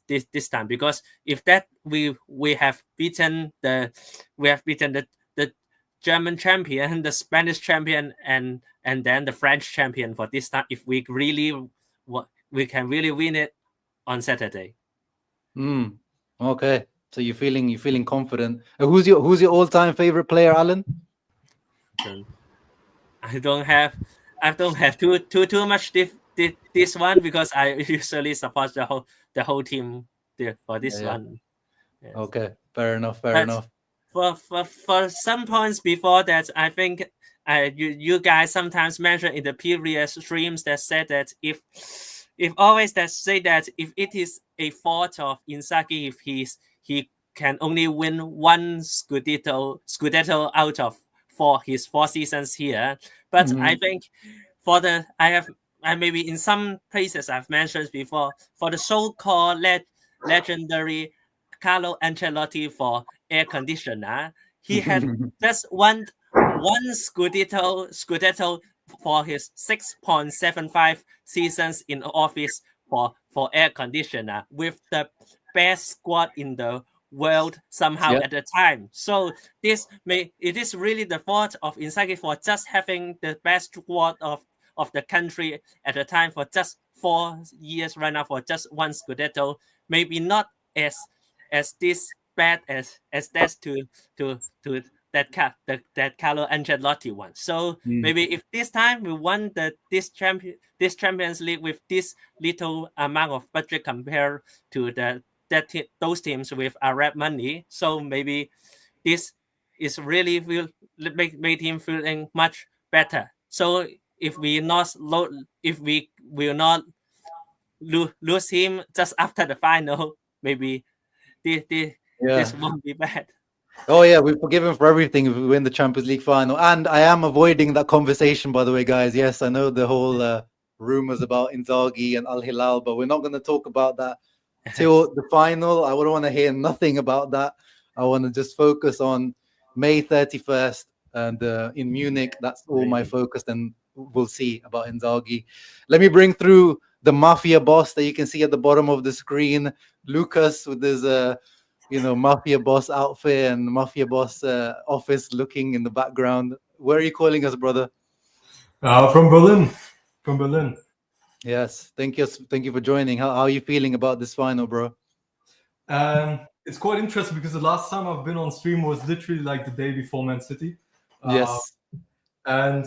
time, because if that we have beaten the German champion, the Spanish champion, and then the French champion for this time, if we can really win it on Saturday. Okay, so you're feeling confident. Who's your all-time favorite player, Alan? I don't have too much this one, because I usually support the whole team for this one. Yes. Okay, fair enough. For some points before that, I think you guys sometimes mention in the previous streams that said that if always that say that if it is a fault of Inzaghi if he can only win one Scudetto out of his 4 seasons here, but I think I maybe in some places I've mentioned before, for the so-called legendary Carlo Ancelotti for air conditioner, he had just one Scudetto for his 6.75 seasons in office for air conditioner, with the best squad in the world somehow at the time. So it is really the fault of Inzaghi for just having the best squad of the country at the time for just 4 years right now, for just one Scudetto. Maybe not as this bad as that's to that Carlo Ancelotti one. So maybe if this time we won this Champions League with this little amount of budget compared to those teams with Arab money, so maybe this is really will make him feeling much better. So if we will not lose him just after the final, maybe this won't be bad. Oh yeah, we forgive him for everything if we win the Champions League final. And I am avoiding that conversation, by the way, guys. Yes, I know the whole rumors about Inzaghi and Al Hilal, but we're not going to talk about that till the final. I wouldn't want to hear nothing about that. I want to just focus on May 31st and in Munich. That's all my focus, and we'll see about Inzaghi. Let me bring through the Mafia boss that you can see at the bottom of the screen, Lucas, with his Mafia boss outfit and Mafia boss office looking in the background. Where are you calling us, brother? From Berlin. From Berlin. Yes, thank you for joining. How are you feeling about this final, bro? It's quite interesting because the last time I've been on stream was literally like the day before Man City. Yes. And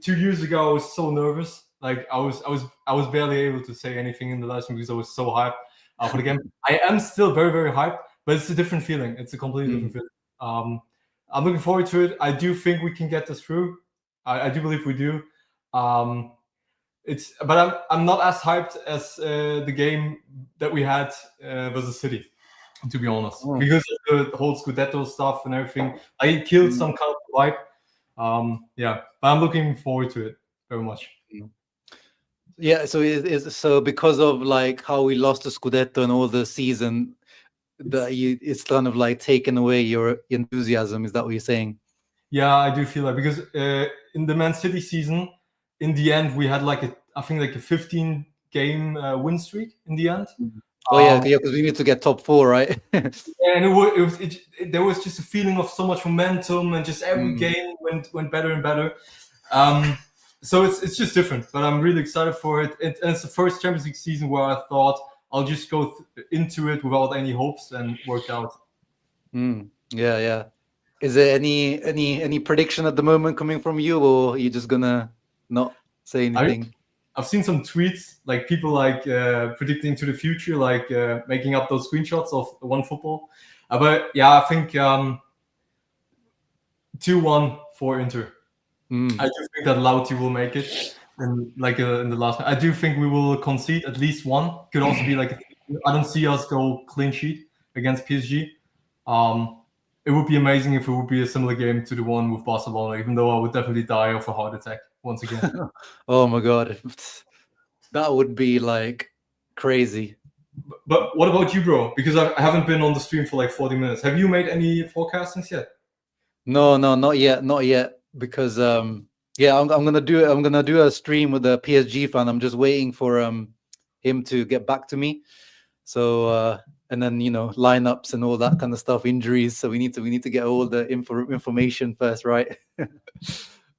2 years ago I was so nervous. Like I was barely able to say anything in the live stream because I was so hyped for the game. I am still very, very hyped, but it's a different feeling. It's a completely different feeling. I'm looking forward to it. I do think we can get this through. I do believe we do. But I'm not as hyped as the game that we had versus City, to be honest, because of the whole Scudetto stuff and everything. I killed some kind of vibe. But I'm looking forward to it very much. Yeah, so because of like how we lost the Scudetto and all the season, it's kind of like taken away your enthusiasm. Is that what you're saying? Yeah, I do feel that because in the Man City season, in the end, we had I think a 15 game win streak in the end. Oh yeah, because we need to get top 4, right? And there was just a feeling of so much momentum, and just every game went better and better. So it's just different, but I'm really excited for it. It's the first Champions League season where I thought I'll just go into it without any hopes, and worked out. Yeah. Is there any prediction at the moment coming from you, or are you just gonna not say anything? I've seen some tweets, like people like predicting to the future, like making up those screenshots of OneFootball. But yeah, I think 2-1 for Inter. I do think that Lauti will make it, and in the last. I do think we will concede at least one. Could also be I don't see us go clean sheet against PSG. It would be amazing if it would be a similar game to the one with Barcelona, even though I would definitely die of a heart attack once again. Oh my god, that would be like crazy. But what about you, bro? Because I haven't been on the stream for like 40 minutes. Have you made any forecastings yet? No, not yet. Because I'm gonna do a stream with a PSG fan. I'm just waiting for him to get back to me. So and then lineups and all that kind of stuff, injuries. So we need to get all the information first, right?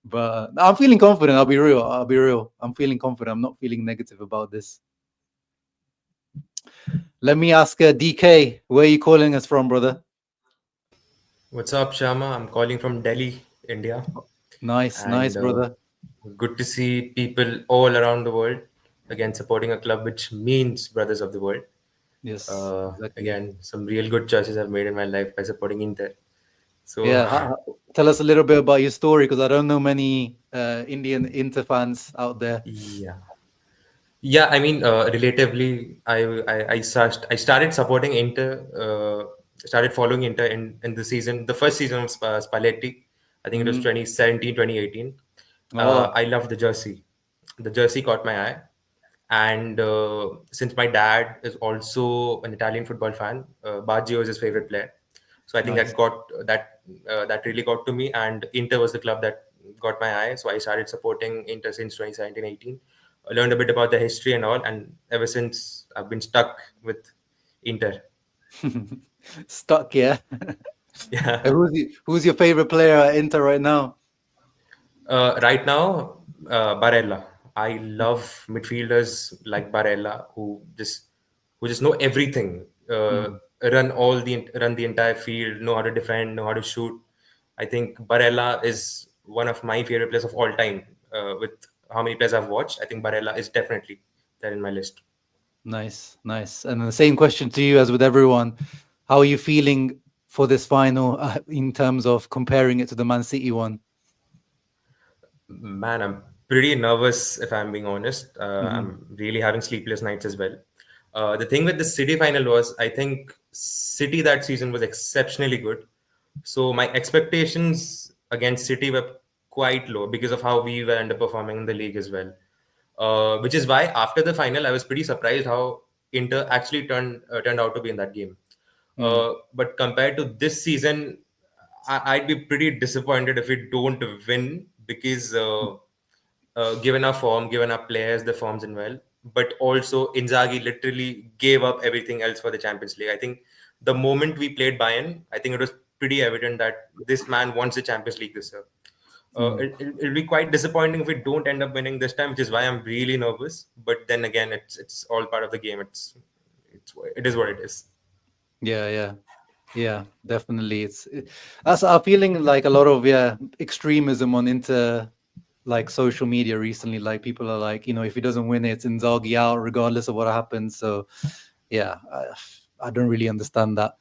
But I'm feeling confident. I'll be real. I'm feeling confident. I'm not feeling negative about this. Let me ask DK, where are you calling us from, brother? What's up, Shama? I'm calling from Delhi, India. Nice, brother. Good to see people all around the world again supporting a club which means Brothers of the World. Yes. Exactly. Again, some real good choices I've made in my life by supporting Inter. So tell us a little bit about your story, because I don't know many Indian Inter fans out there. Yeah. I mean, relatively, I started supporting Inter. Started following Inter in the season. The first season of Spalletti. I think it was 2017, 2018. I loved the jersey. The jersey caught my eye. And since my dad is also an Italian football fan, Baggio is his favorite player. So I think that really got to me. And Inter was the club that got my eye. So I started supporting Inter since 2017-18. I learned a bit about the history and all. And ever since, I've been stuck with Inter. Stuck, yeah. Yeah. Who's your favorite player at Inter right now? Right now, Barella. I love midfielders like Barella who just know everything. Run the entire field, know how to defend, know how to shoot. I think Barella is one of my favorite players of all time. With how many players I've watched, I think Barella is definitely there in my list. Nice. And the same question to you as with everyone. How are you feeling for this final in terms of comparing it to the Man City one? Man, I'm pretty nervous, if I'm being honest. I'm really having sleepless nights as well. The thing with the City final was, I think City that season was exceptionally good. So my expectations against City were quite low because of how we were underperforming in the league as well. Which is why after the final, I was pretty surprised how Inter actually turned out to be in that game. But compared to this season, I'd be pretty disappointed if we don't win, because given our form, given our players, the forms in well, but also Inzaghi literally gave up everything else for the Champions League. I think the moment we played Bayern, I think it was pretty evident that this man wants the Champions League this year. It'll be quite disappointing if we don't end up winning this time, which is why I'm really nervous. But then again, it's all part of the game. It is what it is. Yeah, definitely. That's I'm feeling like a lot of extremism on like social media recently. Like people are like, if he doesn't win it, it's Inzaghi out regardless of what happens. So yeah, I don't really understand that.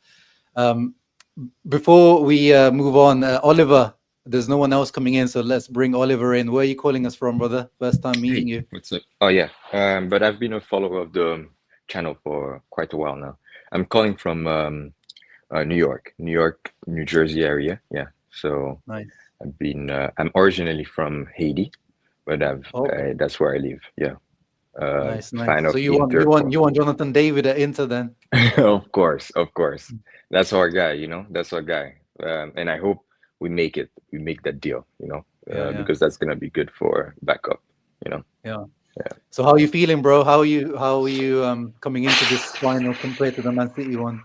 before we move on, Oliver, there's no one else coming in, so let's bring Oliver in. Where are you calling us from, brother? First time meeting you. What's up? Oh yeah, but I've been a follower of the channel for quite a while now. I'm calling from New York, New Jersey area. Yeah, so Nice. I've been. I'm originally from Haiti, but Okay. that's where I live. Yeah. Nice. Fan So of you Inter. want Jonathan David at Inter then? Of course. That's our guy. That's our guy. And I hope we make it. We make that deal. Yeah. Because that's gonna be good for backup. Yeah. Yeah. So how are you feeling, bro? How are you coming into this final compared to the Man City one?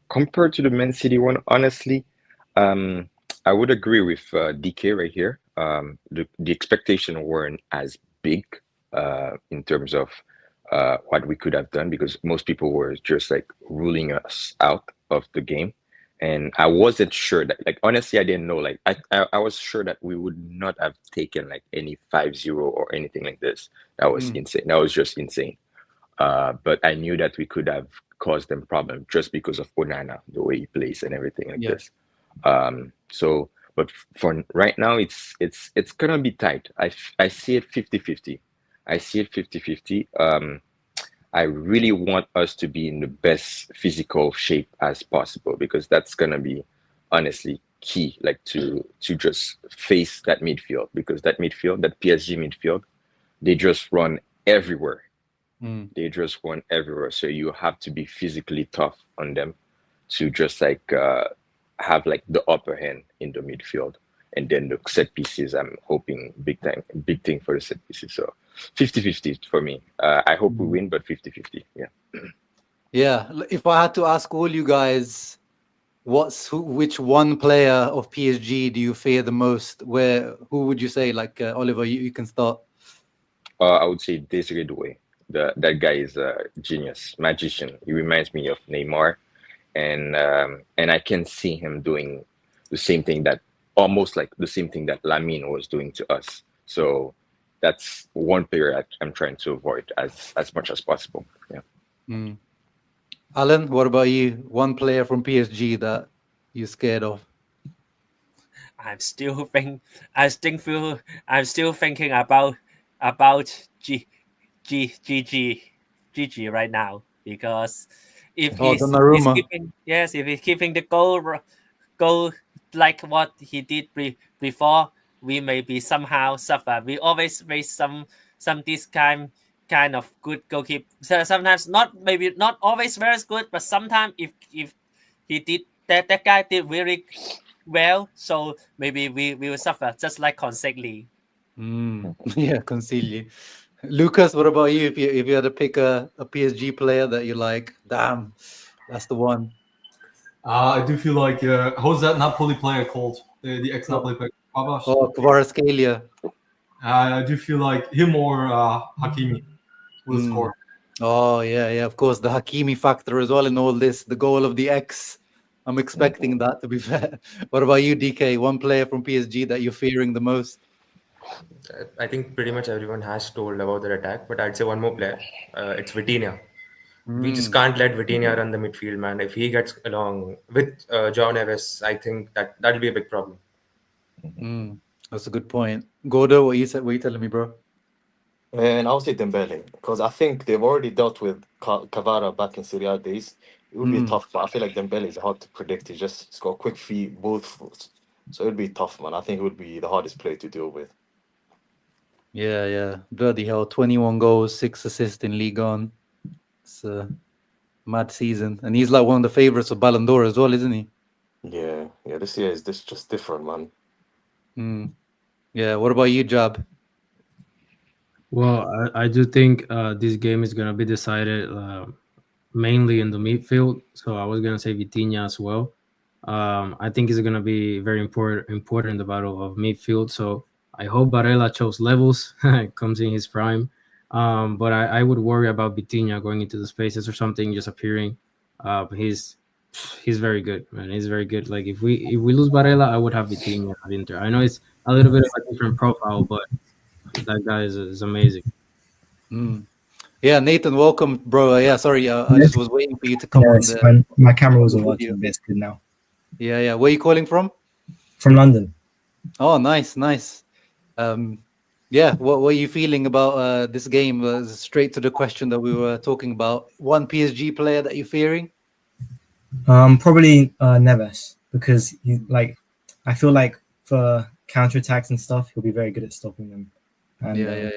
Compared to the Man City one, honestly, I would agree with DK right here. The expectation weren't as big in terms of what we could have done because most people were just like ruling us out of the game. And I wasn't sure that, like, honestly, I didn't know. Like, I was sure that we would not have taken like any 5-0 or anything like this. That was insane. That was just insane. But I knew that we could have caused them problem just because of Onana, the way he plays and everything like this. But for right now, it's gonna be tight. I see it 50-50. I see it 50-50. I really want us to be in the best physical shape as possible because that's gonna be honestly key, like to just face that midfield because that PSG midfield, they just run everywhere. They just run everywhere. So you have to be physically tough on them to just like have like the upper hand in the midfield. And then the set pieces, I'm hoping big thing for the set pieces. So 50-50 for me. I hope we win, but 50-50. Yeah. Yeah. If I had to ask all you guys, which one player of PSG do you fear the most? Who would you say? Like Oliver, you can start. I would say Desiree Doué. That guy is a genius, magician. He reminds me of Neymar, and I can see him doing the same thing that Lamine was doing to us. So that's one player I'm trying to avoid as much as possible. Yeah. Alan, what about you? One player from PSG that you're scared of? I'm still thinking about GG right now because if he's keeping the goal like what he did before, we maybe somehow suffer. We always face some this kind of good goalkeeper. So sometimes not always very good, but sometimes if he did that guy did really well, so maybe we will suffer just like Consigli. Yeah, Consigli. Lucas, what about you? If you had to pick a PSG player that you like, damn, that's the one. I do feel like how's that Napoli player called? The ex-Napoli player, Kvaratskhelia. I do feel like him or Hakimi will score. Oh yeah, of course, the Hakimi factor as well in all this. The goal of the ex. I'm expecting that, to be fair. What about you, DK? One player from PSG that you're fearing the most? I think pretty much everyone has told about their attack, but I'd say one more player. It's Vitinha. We just can't let Vitinha run the midfield, man. If he gets along with João Neves, I think that'll be a big problem. That's a good point. Gordo, what you telling me, bro? And I'll say Dembele because I think they've already dealt with Cavara back in Serie A days. It would be tough, but I feel like Dembele is hard to predict. He's got quick feet, both foot. So it would be tough, man. I think it would be the hardest player to deal with. Yeah. Bloody hell. 21 goals, 6 assists in Ligue 1. It's a mad season. And he's like one of the favorites of Ballon d'Or as well, isn't he? Yeah. This year is just different, man. Yeah. What about you, Jab? Well, I do think this game is going to be decided mainly in the midfield. So I was going to say Vitinha as well. I think it's going to be very important the battle of midfield. So I hope Barella shows levels, comes in his prime. But I would worry about Vitinha going into the spaces or something, just appearing. He's very good, man. He's very good. Like if we lose Barella, I would have Vitinha at Inter. I know it's a little bit of a different profile, but that guy is amazing. Yeah, Nathan, welcome, bro. Yeah, sorry, I just was waiting for you to come on. My camera wasn't working, but it's good now. Yeah, yeah. Where are you calling from? From London. Oh, nice, nice. Yeah, what are you feeling about this game? Straight to the question that we were talking about. One PSG player that you're fearing? Probably Neves, because I feel like for counterattacks and stuff, he'll be very good at stopping them. And Yeah.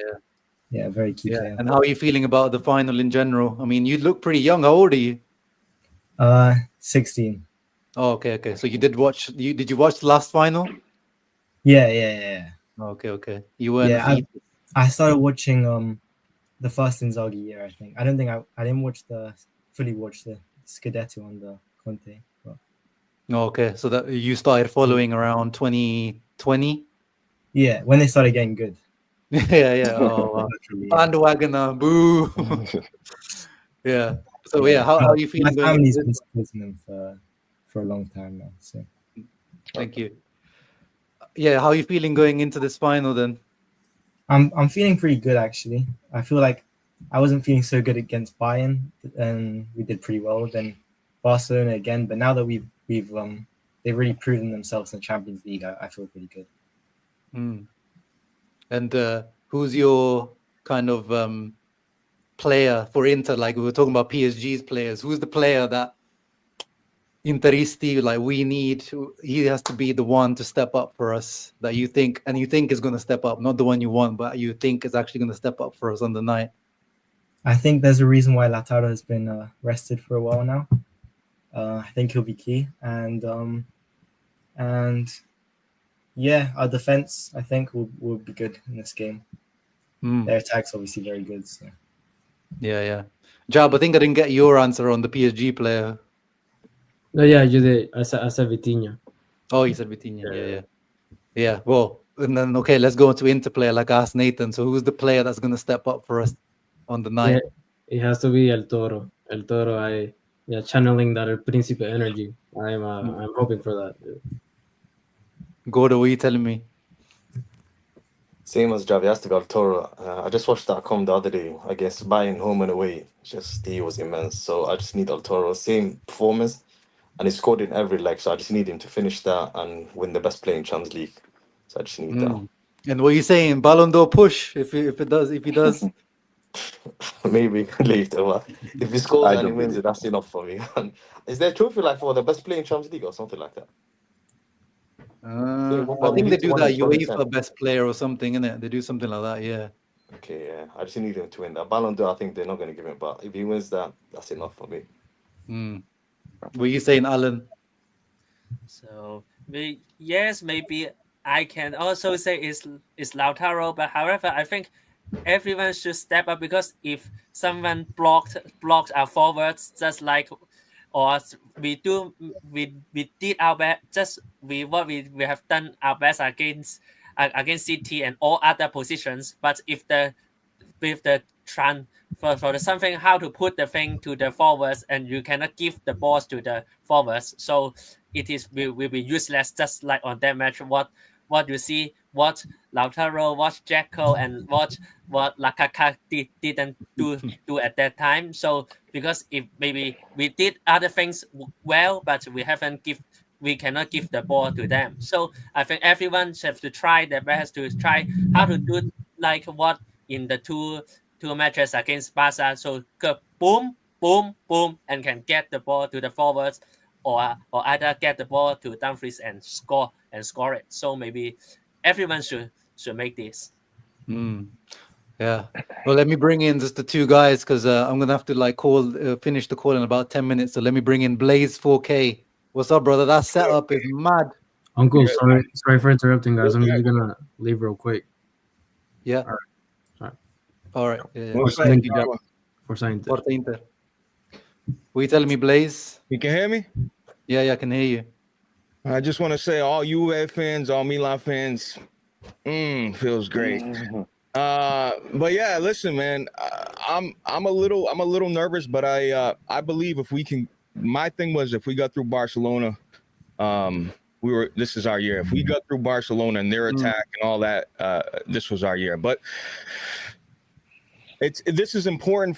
yeah, very key player. And how are you feeling about the final in general? I mean, you look pretty young. How old are you? 16. Oh, okay. So you did watch? Did you watch the last final? Yeah. Okay. You were in the Yeah, FIFA. I started watching the first Inzaghi year. I think I didn't fully watch the Scudetto under Conte. But Okay, so that you started following around 2020. yeah, when they started getting good. Yeah. Oh, wow. Bandwagoner, boo. Yeah. So yeah, how are you feeling My going into family's this? been supporting them for a long time now. So Thank you. Yeah, how are you feeling going into this final then? I'm feeling pretty good actually. I feel like I wasn't feeling so good against Bayern, and we did pretty well. Then Barcelona again, but now that they've really proven themselves in the Champions League, I feel pretty good. And who's your kind of player for Inter? Like we were talking about PSG's players. Who's the player that Interisti, like we need? He has to be the one to step up for us that you think is going to step up, not the one you want, but you think is actually going to step up for us on the night. I think there's a reason why Lautaro has been rested for a while now. I think he'll be key, and yeah, our defense I think will be good in this game. Their attack's obviously very good. So. Yeah. Jab, I think I didn't get your answer on the PSG player. No, yeah, you did. I said Vitinha. Oh, you said Vitinha. Yeah. Well, and then okay, let's go into Inter player like I asked Nathan. So who's the player that's going to step up for us on the night? Yeah, it has to be El Toro. Channeling that El Príncipe energy. I'm hoping for that. Gordo, what are you telling me? Same as Javi, has to go Toro. I just watched that come the other day against Bayern home and away. He was immense. So I just need El Toro. Same performance. And he scored in every leg. So I just need him to finish that and win the best player in Champions League. So I just need that. And what are you saying? Ballon d'Or push if he does. Maybe later. But if he scores and he wins it, that's enough for me. Is there a trophy like for the best player in Champions League or something like that? I think they do that UEFA best player or something, innit? They do something like that, yeah. Okay, yeah. I just need him to win that. Ballon d'Or, I think they're not going to give him, but if he wins that, that's enough for me. What are you saying, Alan? So yes, maybe I can also say it's Lautaro, but however, I think everyone should step up, because if someone blocked our forwards, just like, or we did our best, just we have done our best against City and all other positions. But if with the for the something how to put the thing to the forwards, and you cannot give the balls to the forwards, so will be useless. Just like on that match, what you see, what Lautaro, what Jacko, and what Lakaka didn't do at that time. So because if maybe we did other things well, but we cannot give the ball to them. So I think everyone have to try their best to try how to do like what in the two matches against Barca. So go boom, and can get the ball to the forwards, or either get the ball to Dumfries and score it. So maybe everyone should make this. Yeah. Well, let me bring in just the two guys, because I'm gonna have to finish the call in about 10 minutes. So let me bring in Blaze 4K. What's up, brother? That setup is mad. Uncle, sorry for interrupting, guys. I'm just gonna leave real quick. Yeah. All right. Yeah. Forza Inter. What are you telling me, Blaze? You can hear me? Yeah, I can hear you. I just want to say, all UA fans, all Milan fans, feels great. But yeah, listen, man, I'm a little nervous, but I believe if we can. My thing was, if we got through Barcelona, this is our year. If we got through Barcelona and their attack and all that, this was our year. But this is important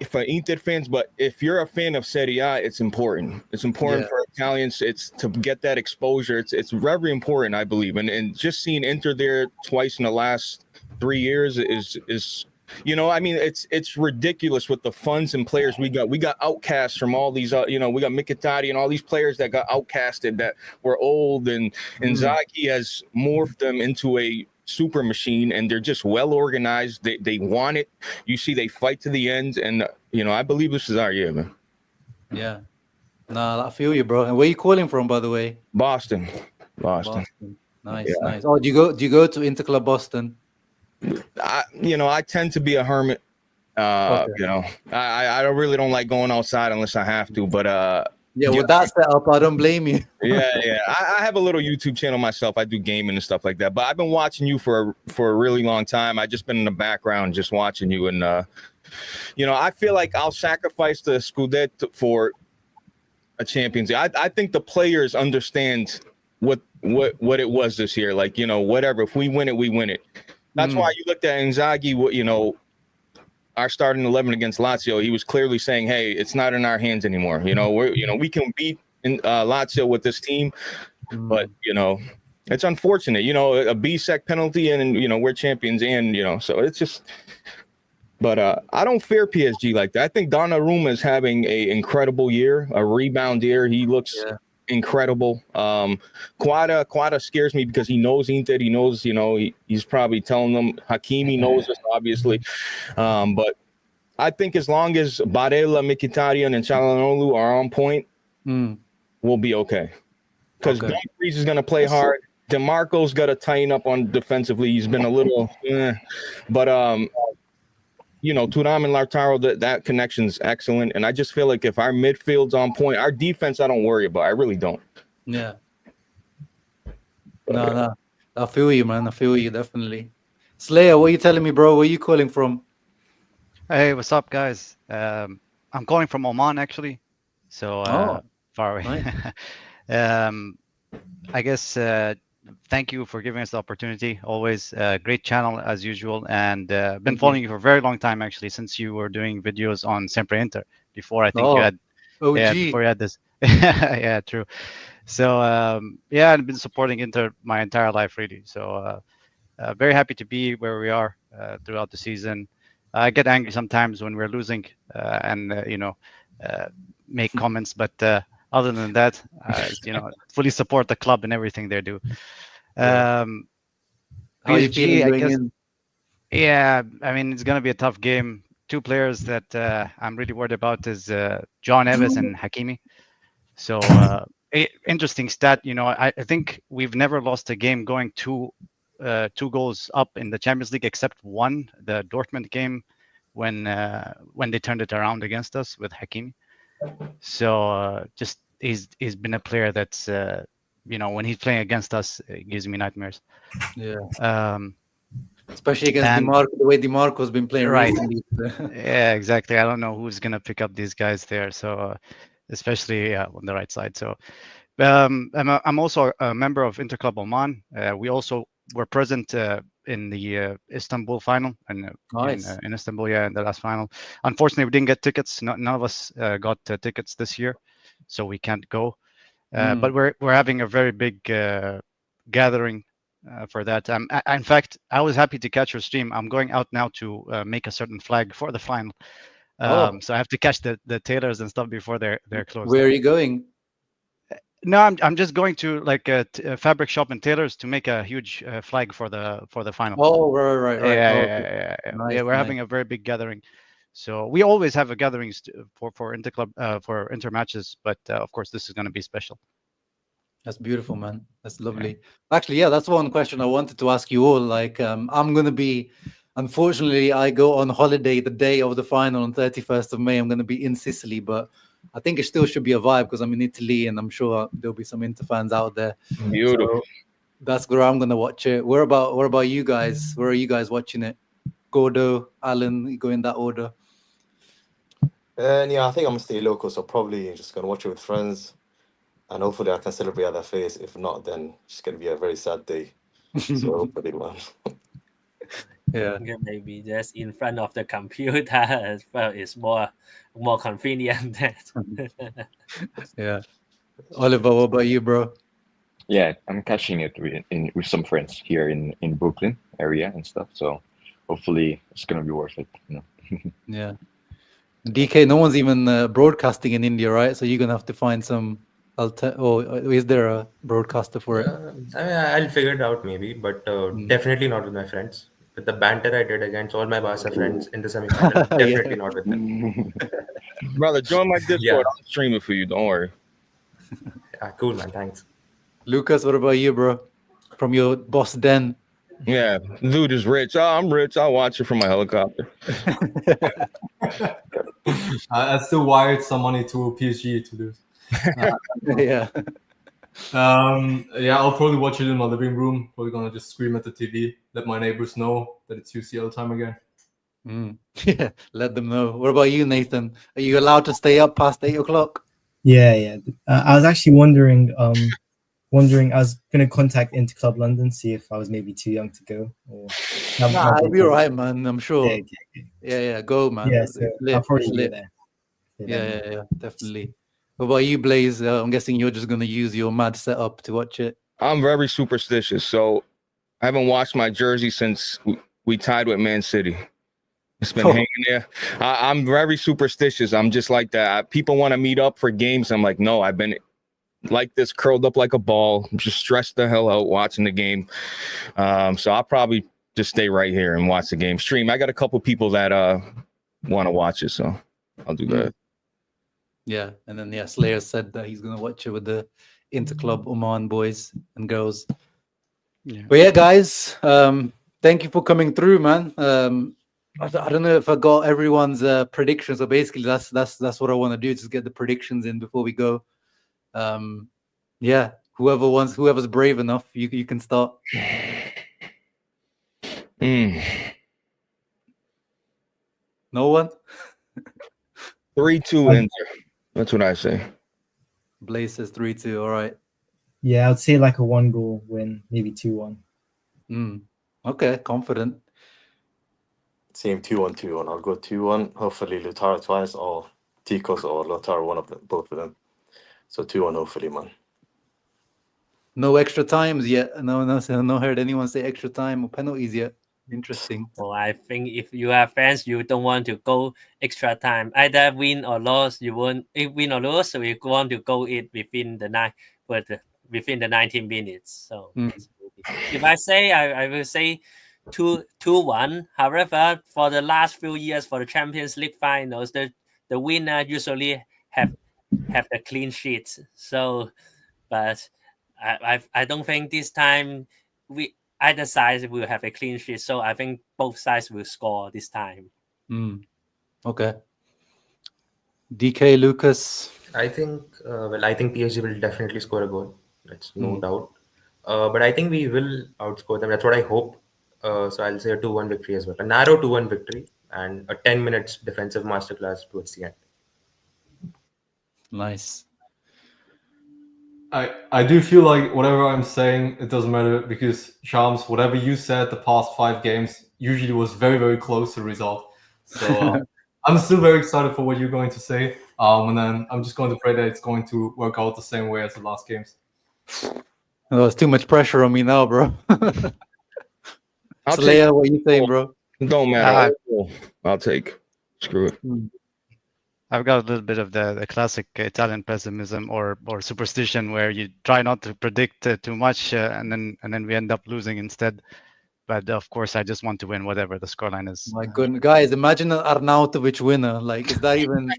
for Inter fans, but if you're a fan of Serie A, it's important. It's important Yeah. for Italians. It's to get that exposure. It's very important, I believe. And just seeing Inter there twice in the last 3 years is I mean, it's ridiculous with the funds and players we got. We got outcasts from all these, we got Mkhitaryan and all these players that got outcasted that were old, and Inzaghi has morphed them into a super machine, and they're just well organized. They want it. You see, they fight to the end, and I believe this is our year, man. Yeah. Nah, I feel you, bro. And where you calling from, by the way? Boston. Nice, Yeah. nice. Oh, do you go to Interclub Boston? I tend to be a hermit. I really don't like going outside unless I have to. But with that setup, I don't blame you. yeah. I have a little YouTube channel myself. I do gaming and stuff like that. But I've been watching you for a really long time. I've just been in the background just watching you, and I feel like I'll sacrifice the Scudetto for a Champions League. I think the players understand what it was this year. Like, whatever. If we win it, we win it. That's why you looked at Inzaghi, our starting 11 against Lazio. He was clearly saying, "Hey, it's not in our hands anymore. We can beat Lazio with this team, but it's unfortunate. A B-sec penalty, and we're champions, and so it's just." But I don't fear PSG like that. I think Donnarumma is having an incredible year, a rebound year. He looks incredible. Quada scares me because he knows Inter. He knows, he's probably telling them. Hakimi knows us, obviously. But I think as long as Barella, Mkhitaryan, and Çalhanoğlu are on point, we'll be okay. Because Dumfries is going to play hard. DeMarco's got to tighten up on defensively. He's been a little, but Thuram and Lautaro, that connection's excellent. And I just feel like if our midfield's on point, our defense, I don't worry about. I really don't. Yeah. No. I feel you, man. I feel you, definitely. Slayer, what are you telling me, bro? Where are you calling from? Hey, what's up, guys? I'm calling from Oman, actually. So far away. Nice. I guess thank you for giving us the opportunity. Always great channel as usual, and been following you for a very long time, actually, since you were doing videos on Sempre Inter. Before I think you had, before you had this. Yeah, true. So I've been supporting Inter my entire life, really. So very happy to be where we are throughout the season. I get angry sometimes when we're losing and make comments, but other than that, fully support the club and everything they do. How are you feeling PSG, I going guess. in? Yeah, I mean, it's going to be a tough game. Two players that I'm really worried about is John Evans and Hakimi. So interesting stat. I think we've never lost a game going two goals up in the Champions League except one, the Dortmund game, when they turned it around against us with Hakimi. So just he's been a player that's when he's playing against us, it gives me nightmares. Yeah. Especially against DiMarco, the way DiMarco's been playing recently. Yeah, exactly. I don't know who's gonna pick up these guys there. So especially on the right side. So I'm also a member of Interclub Oman. We also were present in the Istanbul final and in Istanbul, in the last final. Unfortunately, we didn't get tickets. None of us got tickets this year, so we can't go. But we're having a very big gathering for that. In fact, I was happy to catch your stream. I'm going out now to make a certain flag for the final. So I have to catch the tailors and stuff before they're closed. Where are you going? No, I'm just going to like a fabric shop and tailors to make a huge flag for the final. Oh, right. Yeah. Nice, We're having a very big gathering. So we always have a gatherings for Interclub for Inter matches, but of course this is going to be special. That's beautiful, man. That's lovely. Actually, that's one question I wanted to ask you all. Like, I'm going to be, unfortunately, I go on holiday the day of the final on 31st of May. I'm going to be in Sicily, but I think it still should be a vibe because I'm in Italy and I'm sure there'll be some Inter fans out there. Beautiful. So that's where I'm going to watch it. What about you guys? Where are you guys watching it? Gordo, Alan, you go in that order? I think I'm going to stay local, so probably just going to watch it with friends. And hopefully I can celebrate at that face. If not, then it's going to be a very sad day. So hopefully, man. Yeah. Yeah, maybe just in front of the computer as well is more convenient. Yeah. Oliver, what about you, bro? Yeah, I'm catching it with some friends here in Brooklyn area and stuff. So hopefully it's gonna be worth it. Yeah. DK, no one's even broadcasting in India, right? So you're gonna have to find some is there a broadcaster for it? I'll figure it out maybe, but definitely not with my friends. With the banter I did against all my Barca friends in the semi-final, definitely not with them. Brother, join my Yeah. Discord. I'll stream it for you. Don't worry. Cool, man. Thanks. Lucas, what about you, bro? From your boss den. Yeah, dude is rich. Oh, I'm rich. I'll watch it from my helicopter. I still wired some money to PSG to lose. Yeah. Yeah, I'll probably watch it in my living room. Probably gonna just scream at the TV, let my neighbors know that it's UCL time again. Yeah, let them know. What about you, Nathan? Are you allowed to stay up past 8 o'clock? Yeah. I was actually wondering. I was gonna contact Interclub London, see if I was maybe too young to go. Or I'll be alright, man. I'm sure. Okay. Yeah, go, man. Yeah, It's so lit. I'll probably It's be lit. there. Yeah, definitely. What about you, Blaze? I'm guessing you're just gonna use your mad setup to watch it. I'm very superstitious, so I haven't washed my jersey since we tied with Man City. It's been hanging there. I'm very superstitious. I'm just like that. People want to meet up for games. I'm like, no, I've been like this, curled up like a ball, just stressed the hell out watching the game. So I'll probably just stay right here and watch the game stream. I got a couple people that want to watch it, so I'll do that. Yeah, and then Slayer said that he's gonna watch it with the Interclub Oman boys and girls. Yeah. But yeah, guys, thank you for coming through, man. I don't know if I got everyone's predictions. So basically, that's what I want to do. Just get the predictions in before we go. Yeah, whoever's brave enough, you can start. No one. 3-2 Inter. That's what I say. Blaze says 3-2. All right. Yeah, I'd say like a 1-goal win, maybe 2-1. Okay, confident. Same 2-1. I'll go 2-1. Hopefully Lautaro twice, or Ticos or Lautaro, one of them, both of them. So 2-1, hopefully, man. No extra times yet. No heard anyone say extra time or penalties yet. Interesting. Well, I think if you are fans, you don't want to go extra time. Either win or lose, you won't. If win or lose, so you want to go it within the 19 minutes. So if I say, I will say 2-1. However, for the last few years for the Champions League finals, the winner usually have the clean sheets. So, but I don't think this time either side will have a clean sheet. So I think both sides will score this time. Okay. DK, Lucas. I think PSG will definitely score a goal. That's no doubt. But I think we will outscore them. That's what I hope. So I'll say a 2-1 victory as well. A narrow 2-1 victory and a 10 minutes defensive masterclass towards the end. Nice. I do feel like whatever I'm saying, it doesn't matter because Shams, whatever you said the past 5 games usually was very, very close to the result. So I'm still very excited for what you're going to say. And then I'm just going to pray that it's going to work out the same way as the last games. Oh, it's too much pressure on me now, bro. Slayer, what are you saying, bro? Don't matter. I'll take. Screw it. I've got a little bit of the classic Italian pessimism or superstition where you try not to predict too much and then we end up losing instead. But of course, I just want to win whatever the scoreline is. My goodness, guys, imagine an Arnautovic winner. Like, is that even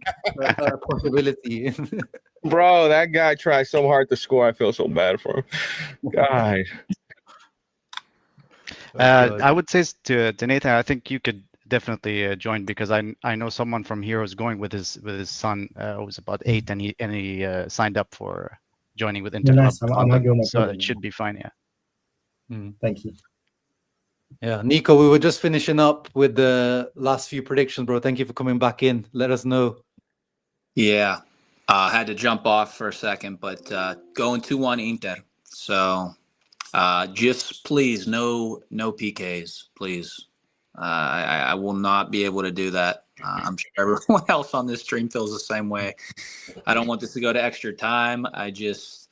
a possibility? Bro, that guy tried so hard to score. I feel so bad for him. God. I would say to Nathan, I think you could definitely join because I know someone from here who's going with his son who was about 8 and he signed up for joining with Interclub. Nice. I might go with my so brother. it should be fine. Yeah. Thank you. Yeah, Nico, we were just finishing up with the last few predictions, bro. Thank you for coming back in. Let us know. Yeah, I had to jump off for a second, but going 2-1 Inter. So just please, no PKs, please. I will not be able to do that. I'm sure everyone else on this stream feels the same way. I don't want this to go to extra time. I just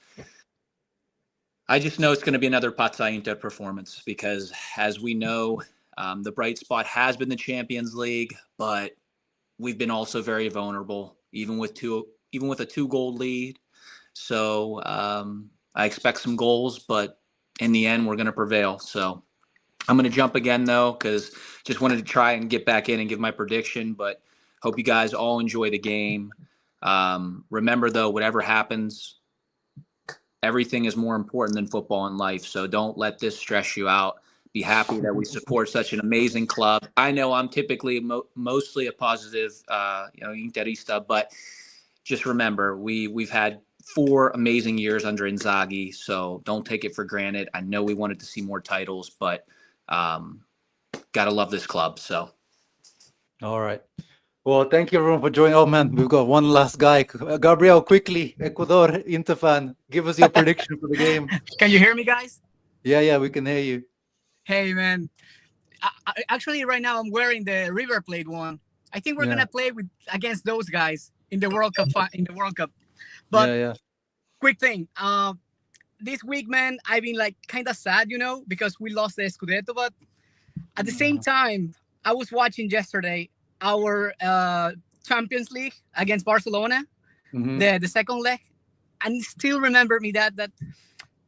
know it's going to be another Pazza Inter performance because, as we know, the bright spot has been the Champions League, but we've been also very vulnerable, even with a 2-goal lead. So I expect some goals, but in the end, we're going to prevail. So I'm going to jump again, though, because just wanted to try and get back in and give my prediction, but hope you guys all enjoy the game. Remember, though, whatever happens, everything is more important than football in life. So don't let this stress you out. Be happy that we support such an amazing club. I know I'm typically mostly a positive, Interista, but just remember, we've had 4 amazing years under Inzaghi, so don't take it for granted. I know we wanted to see more titles, but gotta love this club. So, all right. Well, thank you everyone for joining. Oh man, we've got one last guy. Gabriel, quickly, Ecuador Interfan, give us your prediction for the game. Can you hear me, guys? Yeah, we can hear you. Hey, man. Actually, right now I'm wearing the River Plate one. I think we're gonna play against those guys in the World Cup. But quick thing. This week, man, I've been like kind of sad, because we lost the Scudetto. But at the same time, I was watching yesterday our Champions League against Barcelona, the second leg, and still remember me that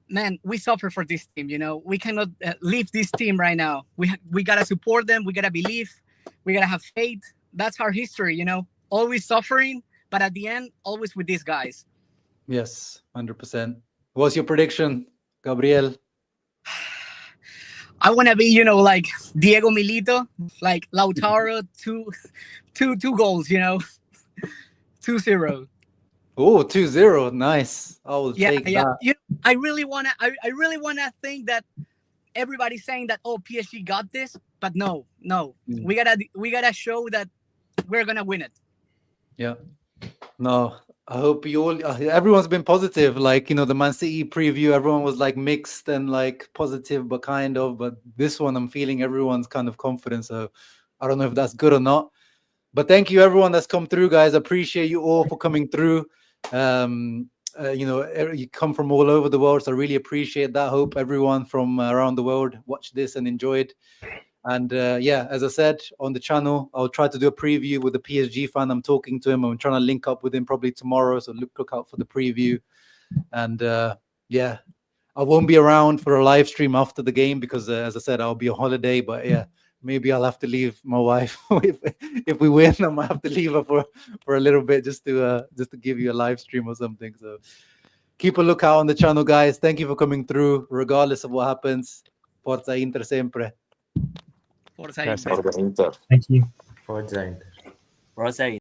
man, we suffer for this team. We cannot leave this team right now. We gotta support them. We gotta believe. We gotta have faith. That's our history. Always suffering, but at the end, always with these guys. Yes, 100%. What's your prediction, Gabriel? I want to be, like Diego Milito, like Lautaro, two goals, 2-0. Oh, 2-0. Nice. I will take that. I really wanna think that everybody's saying that, oh, PSG got this, but no. We gotta show that we're gonna win it. Yeah. No, I hope you all. Everyone's been positive. Like, the Man City preview, everyone was like mixed and like positive, but kind of. But this one, I'm feeling everyone's kind of confident. So I don't know if that's good or not. But thank you, everyone that's come through, guys. I appreciate you all for coming through. You come from all over the world, so I really appreciate that. Hope everyone from around the world watched this and enjoyed. And as I said on the channel, I'll try to do a preview with the PSG fan. I'm talking to him. I'm trying to link up with him probably tomorrow. So look out for the preview. And I won't be around for a live stream after the game because, as I said, I'll be on holiday. But maybe I'll have to leave my wife if we win. I might have to leave her for a little bit just to give you a live stream or something. So keep a lookout on the channel, guys. Thank you for coming through, regardless of what happens. Forza Inter sempre. Forza Inter. Forza Inter. Thank you. Forza Inter. Forza